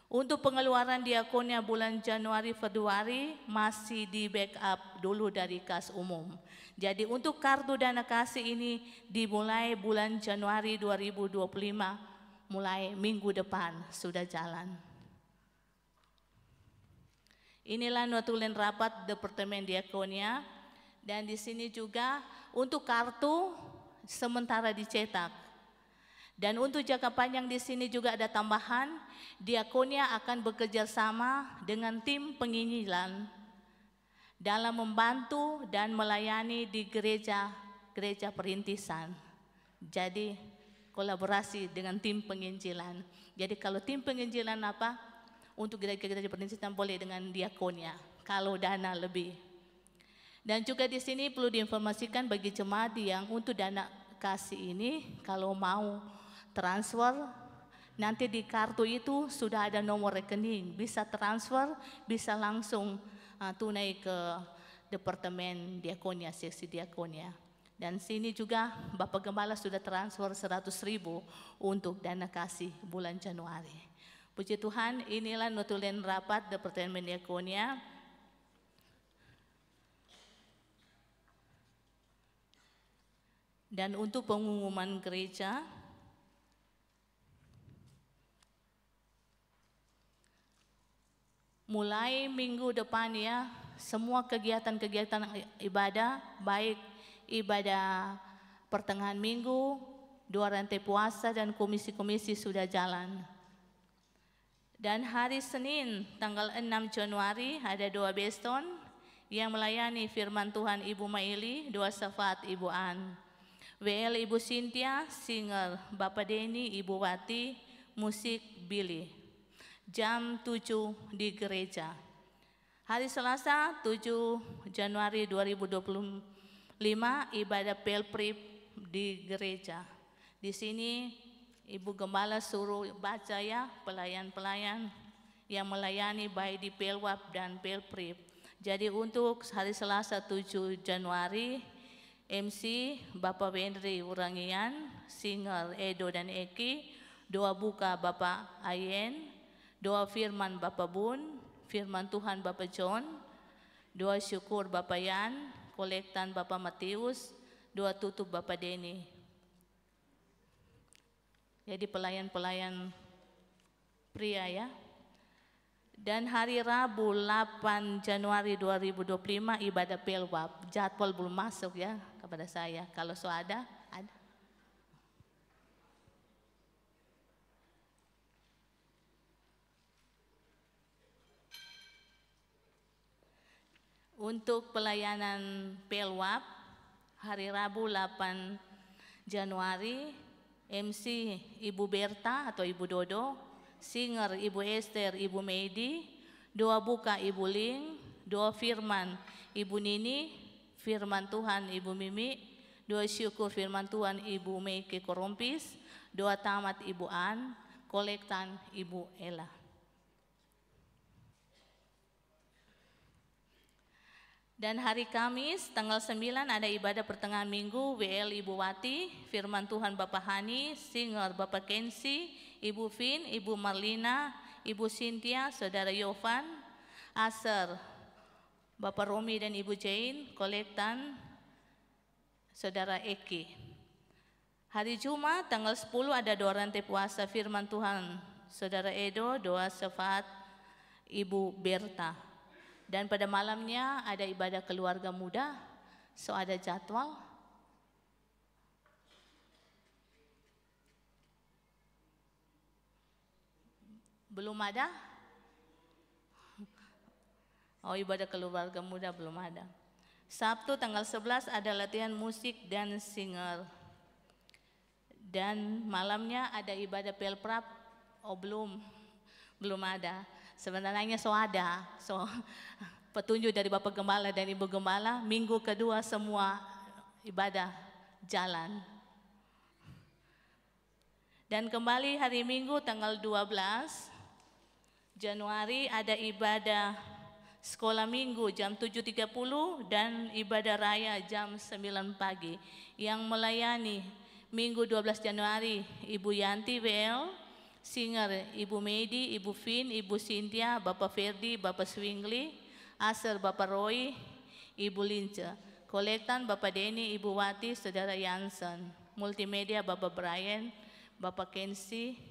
Untuk pengeluaran Diakonia bulan Januari-Februari masih di backup dulu dari kas umum. Jadi untuk kartu dana kasih ini dimulai bulan Januari 2025, mulai minggu depan sudah jalan. Inilah notulen rapat Departemen Diakonia, dan di sini juga untuk kartu sementara dicetak. Dan untuk jangka panjang di sini juga ada tambahan, Diakonia akan bekerja sama dengan tim penginjilan dalam membantu dan melayani di gereja perintisan. Jadi kolaborasi dengan tim penginjilan. Jadi kalau tim penginjilan apa? Untuk gereja perintisan boleh dengan Diakonia kalau dana lebih. Dan juga di sini perlu diinformasikan bagi jemaat yang untuk dana kasih ini kalau mau transfer, nanti di kartu itu sudah ada nomor rekening, bisa transfer, bisa langsung tunai ke Departemen Diakonia, seksi Diakonia. Dan sini juga Bapak Gembala sudah transfer 100.000 untuk dana kasih bulan Januari. Puji Tuhan, inilah notulen rapat Departemen Diakonia. Dan untuk pengumuman gereja, mulai minggu depan ya, semua kegiatan-kegiatan ibadah, baik ibadah pertengahan minggu, 2 rantai puasa dan komisi-komisi sudah jalan. Dan hari Senin tanggal 6 Januari ada 2 beston yang melayani firman Tuhan Ibu Maili, 2 syafaat Ibu An. WL Ibu Cynthia, singer Bapak Denny, Ibu Wati, musik Billy. Jam 7 di gereja. Hari Selasa 7 Januari 2025 ibadah Pelprip di gereja. Di sini Ibu Gembala suruh baca ya pelayan-pelayan yang melayani baik di Pelwap dan Pelprip. Jadi untuk hari Selasa 7 Januari MC Bapak Wendri Urangian, singer Edo dan Eki, doa buka Bapak Ayen, doa firman Bapak Bun, firman Tuhan Bapak John, doa syukur Bapak Yan, kolektan Bapak Matius, doa tutup Bapak Denny. Jadi pelayan-pelayan pria ya. Dan hari Rabu 8 Januari 2025 ibadah Pelwap. Jadwal belum masuk ya kepada saya. Kalau ada. Untuk pelayanan Pelwap hari Rabu 8 Januari MC Ibu Berta atau Ibu Dodo, singer Ibu Esther, Ibu Medi, doa buka Ibu Ling, doa firman Ibu Nini, firman Tuhan Ibu Mimi, doa syukur firman Tuhan Ibu Meike Korompis, doa tamat Ibu An, kolektan Ibu Ella. Dan hari Kamis tanggal 9 ada ibadah pertengahan minggu WL Ibu Wati, Firman Tuhan Bapak Hani, Singer Bapak Kensi, Ibu Vin, Ibu Marlina, Ibu Cynthia, Saudara Yovan, Aser, Bapak Romi dan Ibu Jane, kolektan Saudara Eki. Hari Jumat tanggal 10 ada doa rantai puasa Firman Tuhan Saudara Edo, doa syafaat Ibu Berta. Dan pada malamnya ada ibadah keluarga muda, so ada jadwal. Belum ada? Oh, ibadah keluarga muda belum ada. Sabtu tanggal 11 ada latihan musik dan singer. Dan malamnya ada ibadah pelprap. Oh, belum ada. Sebenarnya so ada, so petunjuk dari Bapak Gembala dan Ibu Gembala, minggu kedua semua ibadah jalan. Dan kembali hari Minggu tanggal 12 Januari ada ibadah sekolah minggu jam 7.30 dan ibadah raya jam 9 pagi. Yang melayani Minggu 12 Januari Ibu Yanti WL, Singer Ibu Medi, Ibu Vin, Ibu Cynthia, Bapak Ferdi, Bapak Swingli, Aser Bapak Roy, Ibu Lince, kolektan Bapak Denny, Ibu Wati, Saudara Yansen, multimedia Bapak Brian, Bapak Kensi,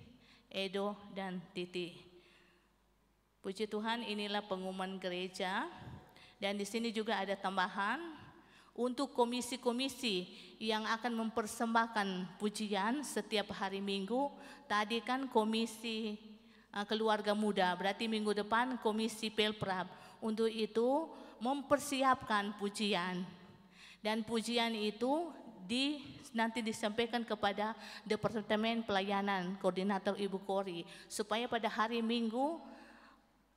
Edo dan Titi. Puji Tuhan, inilah pengumuman gereja. Dan di sini juga ada tambahan untuk komisi-komisi yang akan mempersembahkan pujian setiap hari Minggu. Tadi kan komisi keluarga muda, berarti minggu depan komisi pelprap. Untuk itu mempersiapkan pujian. Dan pujian itu nanti disampaikan kepada Departemen Pelayanan, Koordinator Ibu Kori, supaya pada hari Minggu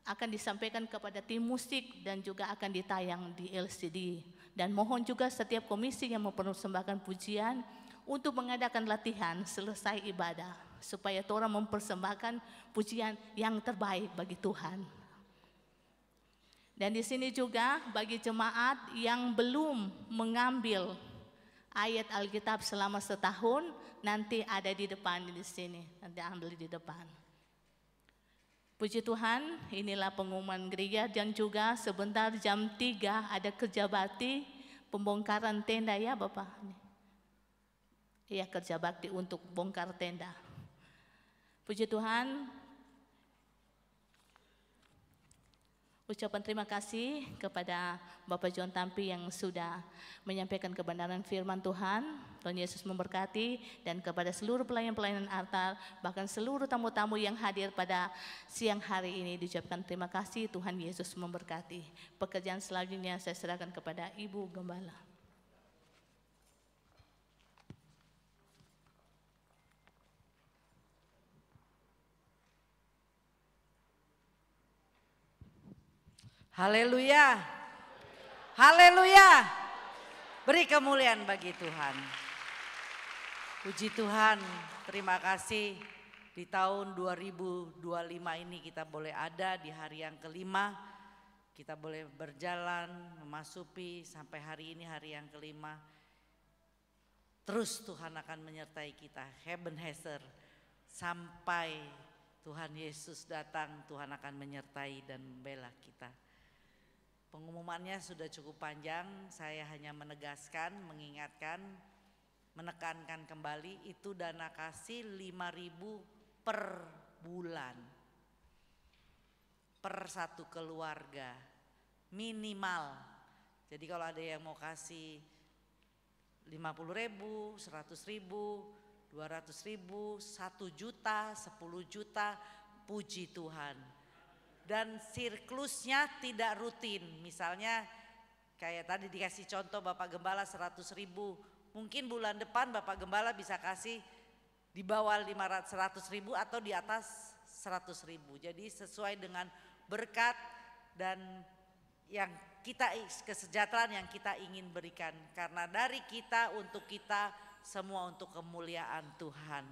akan disampaikan kepada tim musik dan juga akan ditayang di LCD. Dan mohon juga setiap komisi yang mempersembahkan pujian untuk mengadakan latihan selesai ibadah, supaya orang mempersembahkan pujian yang terbaik bagi Tuhan. Dan di sini juga bagi jemaat yang belum mengambil ayat Alkitab selama setahun, nanti ada di depan di sini, nanti ambil di depan. Puji Tuhan, inilah pengumuman gereja. Dan juga sebentar jam 3 ada kerja bakti pembongkaran tenda ya Bapak. Iya, kerja bakti untuk bongkar tenda. Puji Tuhan. Ucapan terima kasih kepada Bapak John Tampi yang sudah menyampaikan kebenaran firman Tuhan. Tuhan Yesus memberkati, dan kepada seluruh pelayan-pelayan altar, bahkan seluruh tamu-tamu yang hadir pada siang hari ini diucapkan terima kasih. Tuhan Yesus memberkati. Pekerjaan selanjutnya saya serahkan kepada Ibu Gembala. Haleluya. Haleluya. Beri kemuliaan bagi Tuhan. Puji Tuhan, terima kasih di tahun 2025 ini kita boleh ada di hari yang kelima. Kita boleh berjalan, memasuki sampai hari ini hari yang kelima. Terus Tuhan akan menyertai kita, Ebenezer, sampai Tuhan Yesus datang, Tuhan akan menyertai dan membela kita. Pengumumannya sudah cukup panjang, saya hanya menegaskan, mengingatkan, menekankan kembali itu dana kasih 5.000 per bulan. Per satu keluarga, minimal. Jadi kalau ada yang mau kasih 50.000, 100.000, 200.000, 1 juta, 10 juta, puji Tuhan. Dan siklusnya tidak rutin, misalnya kayak tadi dikasih contoh Bapak Gembala 100.000, mungkin bulan depan Bapak Gembala bisa kasih di bawah 100.000 atau di atas 100.000. Jadi sesuai dengan berkat dan yang kita, kesejahteraan yang kita ingin berikan, karena dari kita untuk kita semua untuk kemuliaan Tuhan.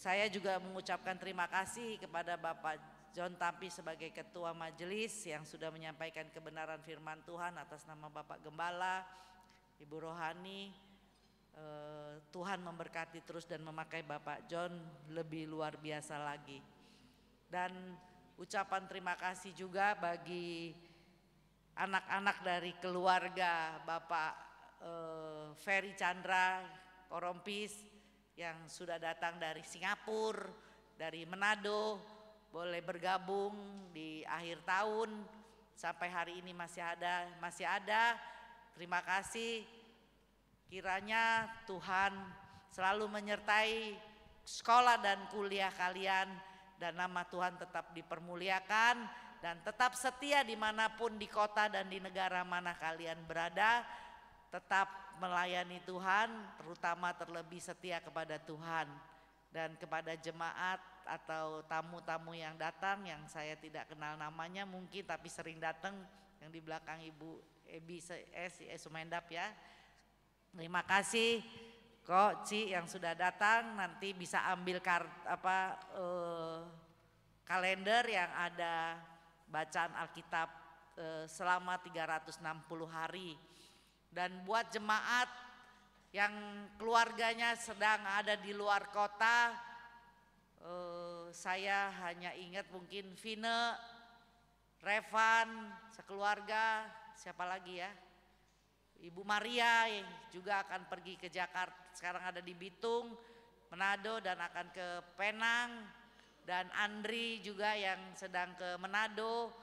Saya juga mengucapkan terima kasih kepada Bapak John Tampi sebagai Ketua Majelis yang sudah menyampaikan kebenaran firman Tuhan atas nama Bapak Gembala, Ibu Rohani. Tuhan memberkati terus dan memakai Bapak John lebih luar biasa lagi. Dan ucapan terima kasih juga bagi anak-anak dari keluarga Bapak Ferry Chandra Korompis yang sudah datang dari Singapura, dari Manado, boleh bergabung di akhir tahun sampai hari ini masih ada. Terima kasih. Kiranya Tuhan selalu menyertai sekolah dan kuliah kalian dan nama Tuhan tetap dipermuliakan dan tetap setia dimanapun di kota dan di negara mana kalian berada. Tetap melayani Tuhan, terutama terlebih setia kepada Tuhan dan kepada jemaat atau tamu-tamu yang datang yang saya tidak kenal namanya mungkin tapi sering datang yang di belakang Ibu Ebi Sumendap ya. Terima kasih kok Ci yang sudah datang, nanti bisa ambil kalender yang ada bacaan Alkitab selama 360 hari. Dan buat jemaat yang keluarganya sedang ada di luar kota, saya hanya ingat mungkin Vine, Revan, sekeluarga, siapa lagi ya? Ibu Maria juga akan pergi ke Jakarta, sekarang ada di Bitung, Manado dan akan ke Penang. Dan Andri juga yang sedang ke Manado,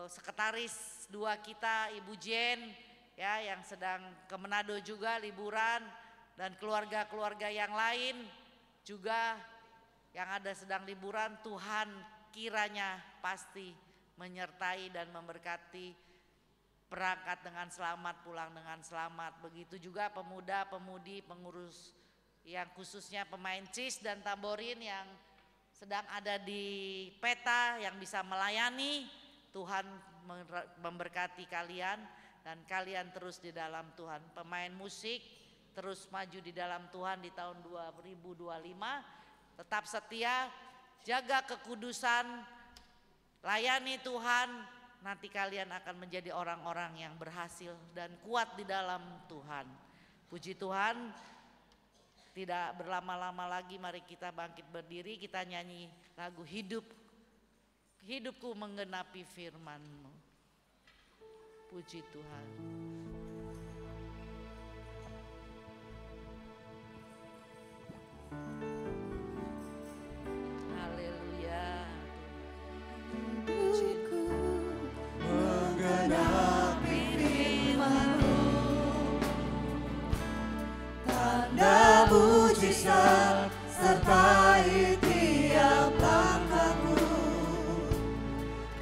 sekretaris 2 kita Ibu Jen ya yang sedang ke Manado juga liburan. Dan keluarga-keluarga yang lain juga yang ada sedang liburan, Tuhan kiranya pasti menyertai dan memberkati. Berangkat dengan selamat, pulang dengan selamat. Begitu juga pemuda-pemudi, pengurus yang khususnya pemain cis dan tamborin yang sedang ada di peta yang bisa melayani. Tuhan memberkati kalian dan kalian terus di dalam Tuhan. Pemain musik terus maju di dalam Tuhan di tahun 2025. Tetap setia, jaga kekudusan, layani Tuhan. Nanti kalian akan menjadi orang-orang yang berhasil dan kuat di dalam Tuhan. Puji Tuhan, tidak berlama-lama lagi mari kita bangkit berdiri, kita nyanyi lagu Hidupku menggenapi firman-Mu. Puji Tuhan. Haleluya. Menggenapi firman-Mu, tanda mujizat sertai tiap langkahku.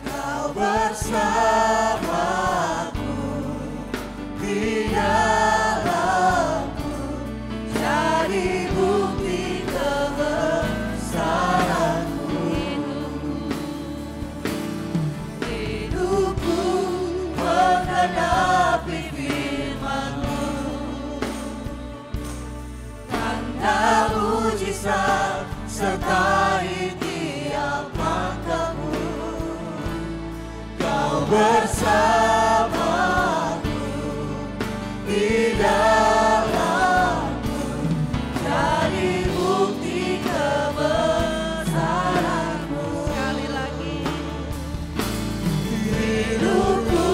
Kau bersamaku di dalamku, jadi bukti kebesaran-Mu. Hidupku menggenapi firman-Mu, tanda mujizat sertai tiap langkahku. Kau bersamaku di dalamku, jadi bukti kebesaran-Mu. Sekali lagi. Hidupku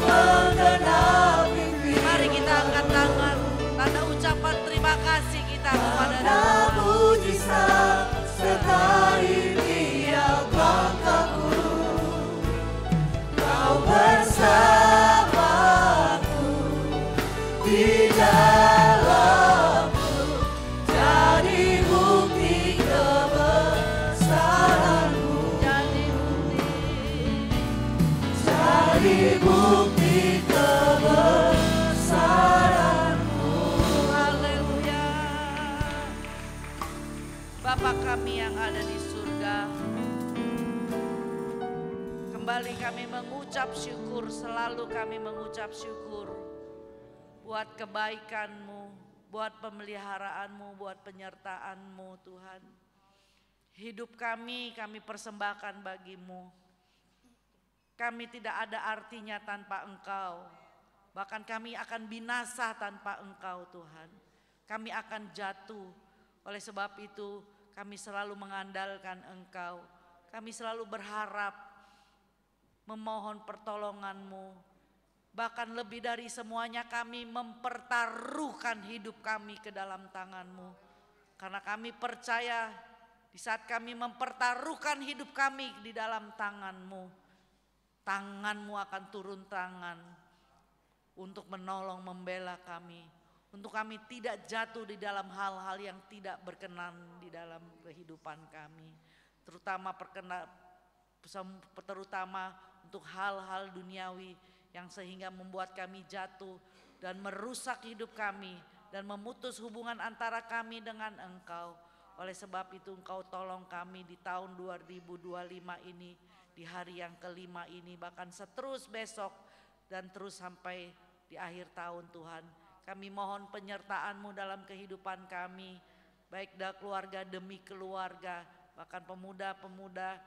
menggenapi firman-Mu, Mari kita angkat tangan, tanda ucapan terima kasih kita kepada tanda Tuhan. mujizat sertai tiap langkahku. Kau bersamaku di dalamku, jadi bukti kebesaran-Mu. Jadi bukti kebesaran-Mu. Haleluya. Bapa kami yang ada di surga, kembali kami mengucap syukur, selalu kami mengucap syukur buat kebaikan-Mu, buat pemeliharaanmu, buat penyertaanmu Tuhan. Hidup kami persembahkan bagimu. Kami tidak ada artinya tanpa Engkau. Bahkan kami akan binasa tanpa Engkau Tuhan. Kami akan jatuh. Oleh sebab itu kami selalu mengandalkan Engkau. Kami selalu berharap, memohon pertolongan-Mu. Bahkan lebih dari semuanya kami mempertaruhkan hidup kami ke dalam tangan-Mu. Karena kami percaya di saat kami mempertaruhkan hidup kami di dalam tangan-Mu, tangan-Mu akan turun tangan untuk menolong membela kami. Untuk kami tidak jatuh di dalam hal-hal yang tidak berkenan di dalam kehidupan kami. Terutama untuk hal-hal duniawi yang sehingga membuat kami jatuh dan merusak hidup kami dan memutus hubungan antara kami dengan Engkau. Oleh sebab itu Engkau tolong kami di tahun 2025 ini, di hari yang kelima ini, bahkan seterus besok dan terus sampai di akhir tahun Tuhan. Kami mohon penyertaan-Mu dalam kehidupan kami, baik dari keluarga demi keluarga, bahkan pemuda-pemuda,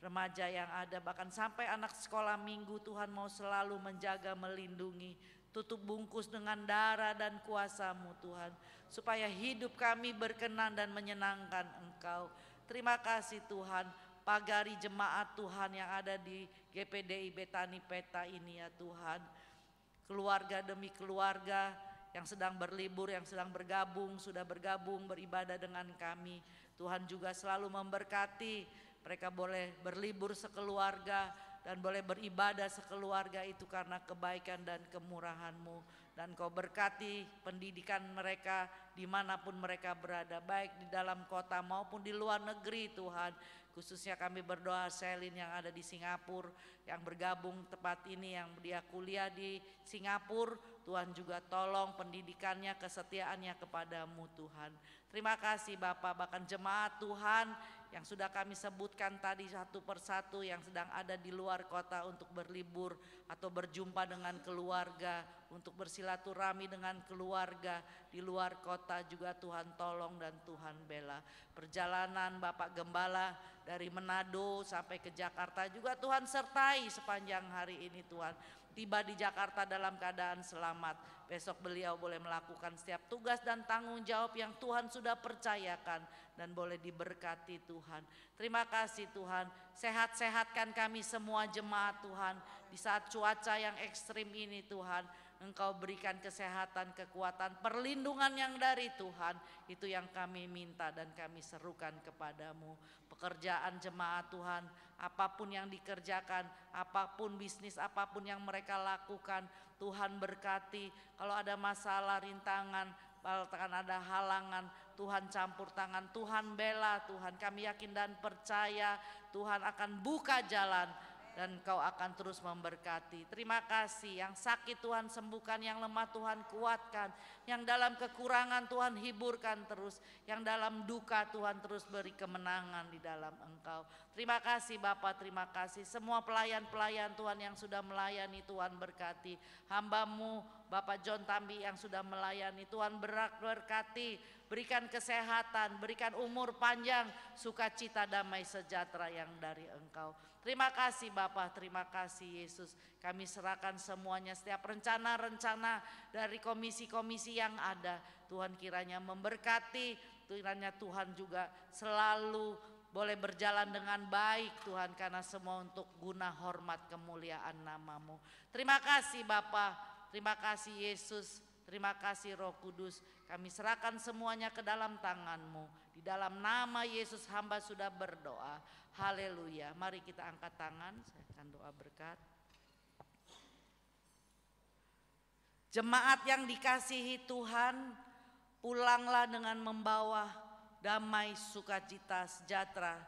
remaja yang ada, bahkan sampai anak sekolah minggu. Tuhan mau selalu menjaga, melindungi, tutup bungkus dengan darah dan kuasa-Mu Tuhan, supaya hidup kami berkenan dan menyenangkan Engkau. Terima kasih Tuhan, pagari jemaat Tuhan yang ada di GPDI Betani Peta ini ya Tuhan. Keluarga demi keluarga yang sedang berlibur, yang sedang bergabung, sudah bergabung beribadah dengan kami. Tuhan juga selalu memberkati, mereka boleh berlibur sekeluarga dan boleh beribadah sekeluarga itu karena kebaikan dan kemurahan-Mu. Dan Kau berkati pendidikan mereka dimanapun mereka berada, baik di dalam kota maupun di luar negeri Tuhan. Khususnya kami berdoa Selin yang ada di Singapura, yang bergabung tepat ini, yang dia kuliah di Singapura. Tuhan juga tolong pendidikannya, kesetiaannya kepadamu Tuhan. Terima kasih Bapak, bahkan jemaat Tuhan yang sudah kami sebutkan tadi satu persatu yang sedang ada di luar kota untuk berlibur atau berjumpa dengan keluarga, untuk bersilaturahmi dengan keluarga di luar kota juga Tuhan tolong dan Tuhan bela. Perjalanan Bapak Gembala dari Manado sampai ke Jakarta juga Tuhan sertai sepanjang hari ini Tuhan. Tiba di Jakarta dalam keadaan selamat. Besok beliau boleh melakukan setiap tugas dan tanggung jawab yang Tuhan sudah percayakan dan boleh diberkati Tuhan. Terima kasih Tuhan, sehat-sehatkan kami semua jemaat Tuhan di saat cuaca yang ekstrim ini Tuhan. Engkau berikan kesehatan, kekuatan, perlindungan yang dari Tuhan. Itu yang kami minta dan kami serukan kepadamu. Pekerjaan jemaat Tuhan, apapun yang dikerjakan, apapun bisnis, apapun yang mereka lakukan, Tuhan berkati. Kalau ada masalah, rintangan, bahkan ada halangan, Tuhan campur tangan, Tuhan bela Tuhan. Kami yakin dan percaya Tuhan akan buka jalan dan Kau akan terus memberkati. Terima kasih, yang sakit Tuhan sembuhkan, yang lemah Tuhan kuatkan, yang dalam kekurangan Tuhan hiburkan terus, yang dalam duka Tuhan terus beri kemenangan di dalam Engkau. Terima kasih Bapak, terima kasih semua pelayan-pelayan Tuhan yang sudah melayani, Tuhan berkati. Hamba-Mu Bapak John Tambi yang sudah melayani, Tuhan berkati, berikan kesehatan, berikan umur panjang, sukacita, damai sejahtera yang dari Engkau. Terima kasih Bapak, terima kasih Yesus. Kami serahkan semuanya, setiap rencana-rencana dari komisi-komisi yang ada. Tuhan kiranya memberkati, kiranya Tuhan juga selalu boleh berjalan dengan baik Tuhan, karena semua untuk guna hormat kemuliaan nama-Mu. Terima kasih Bapak, terima kasih Yesus, terima kasih Roh Kudus. Kami serahkan semuanya ke dalam tangan-Mu. Di dalam nama Yesus hamba sudah berdoa. Haleluya. Mari kita angkat tangan, saya akan doa berkat. Jemaat yang dikasihi Tuhan, pulanglah dengan membawa damai, sukacita, sejahtera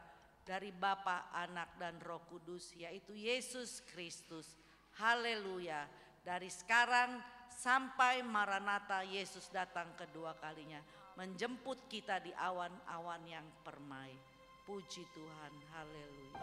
dari Bapa, Anak dan Roh Kudus, yaitu Yesus Kristus. Haleluya. Dari sekarang sampai Maranatha Yesus datang kedua kalinya, menjemput kita di awan-awan yang permai. Puji Tuhan, haleluya.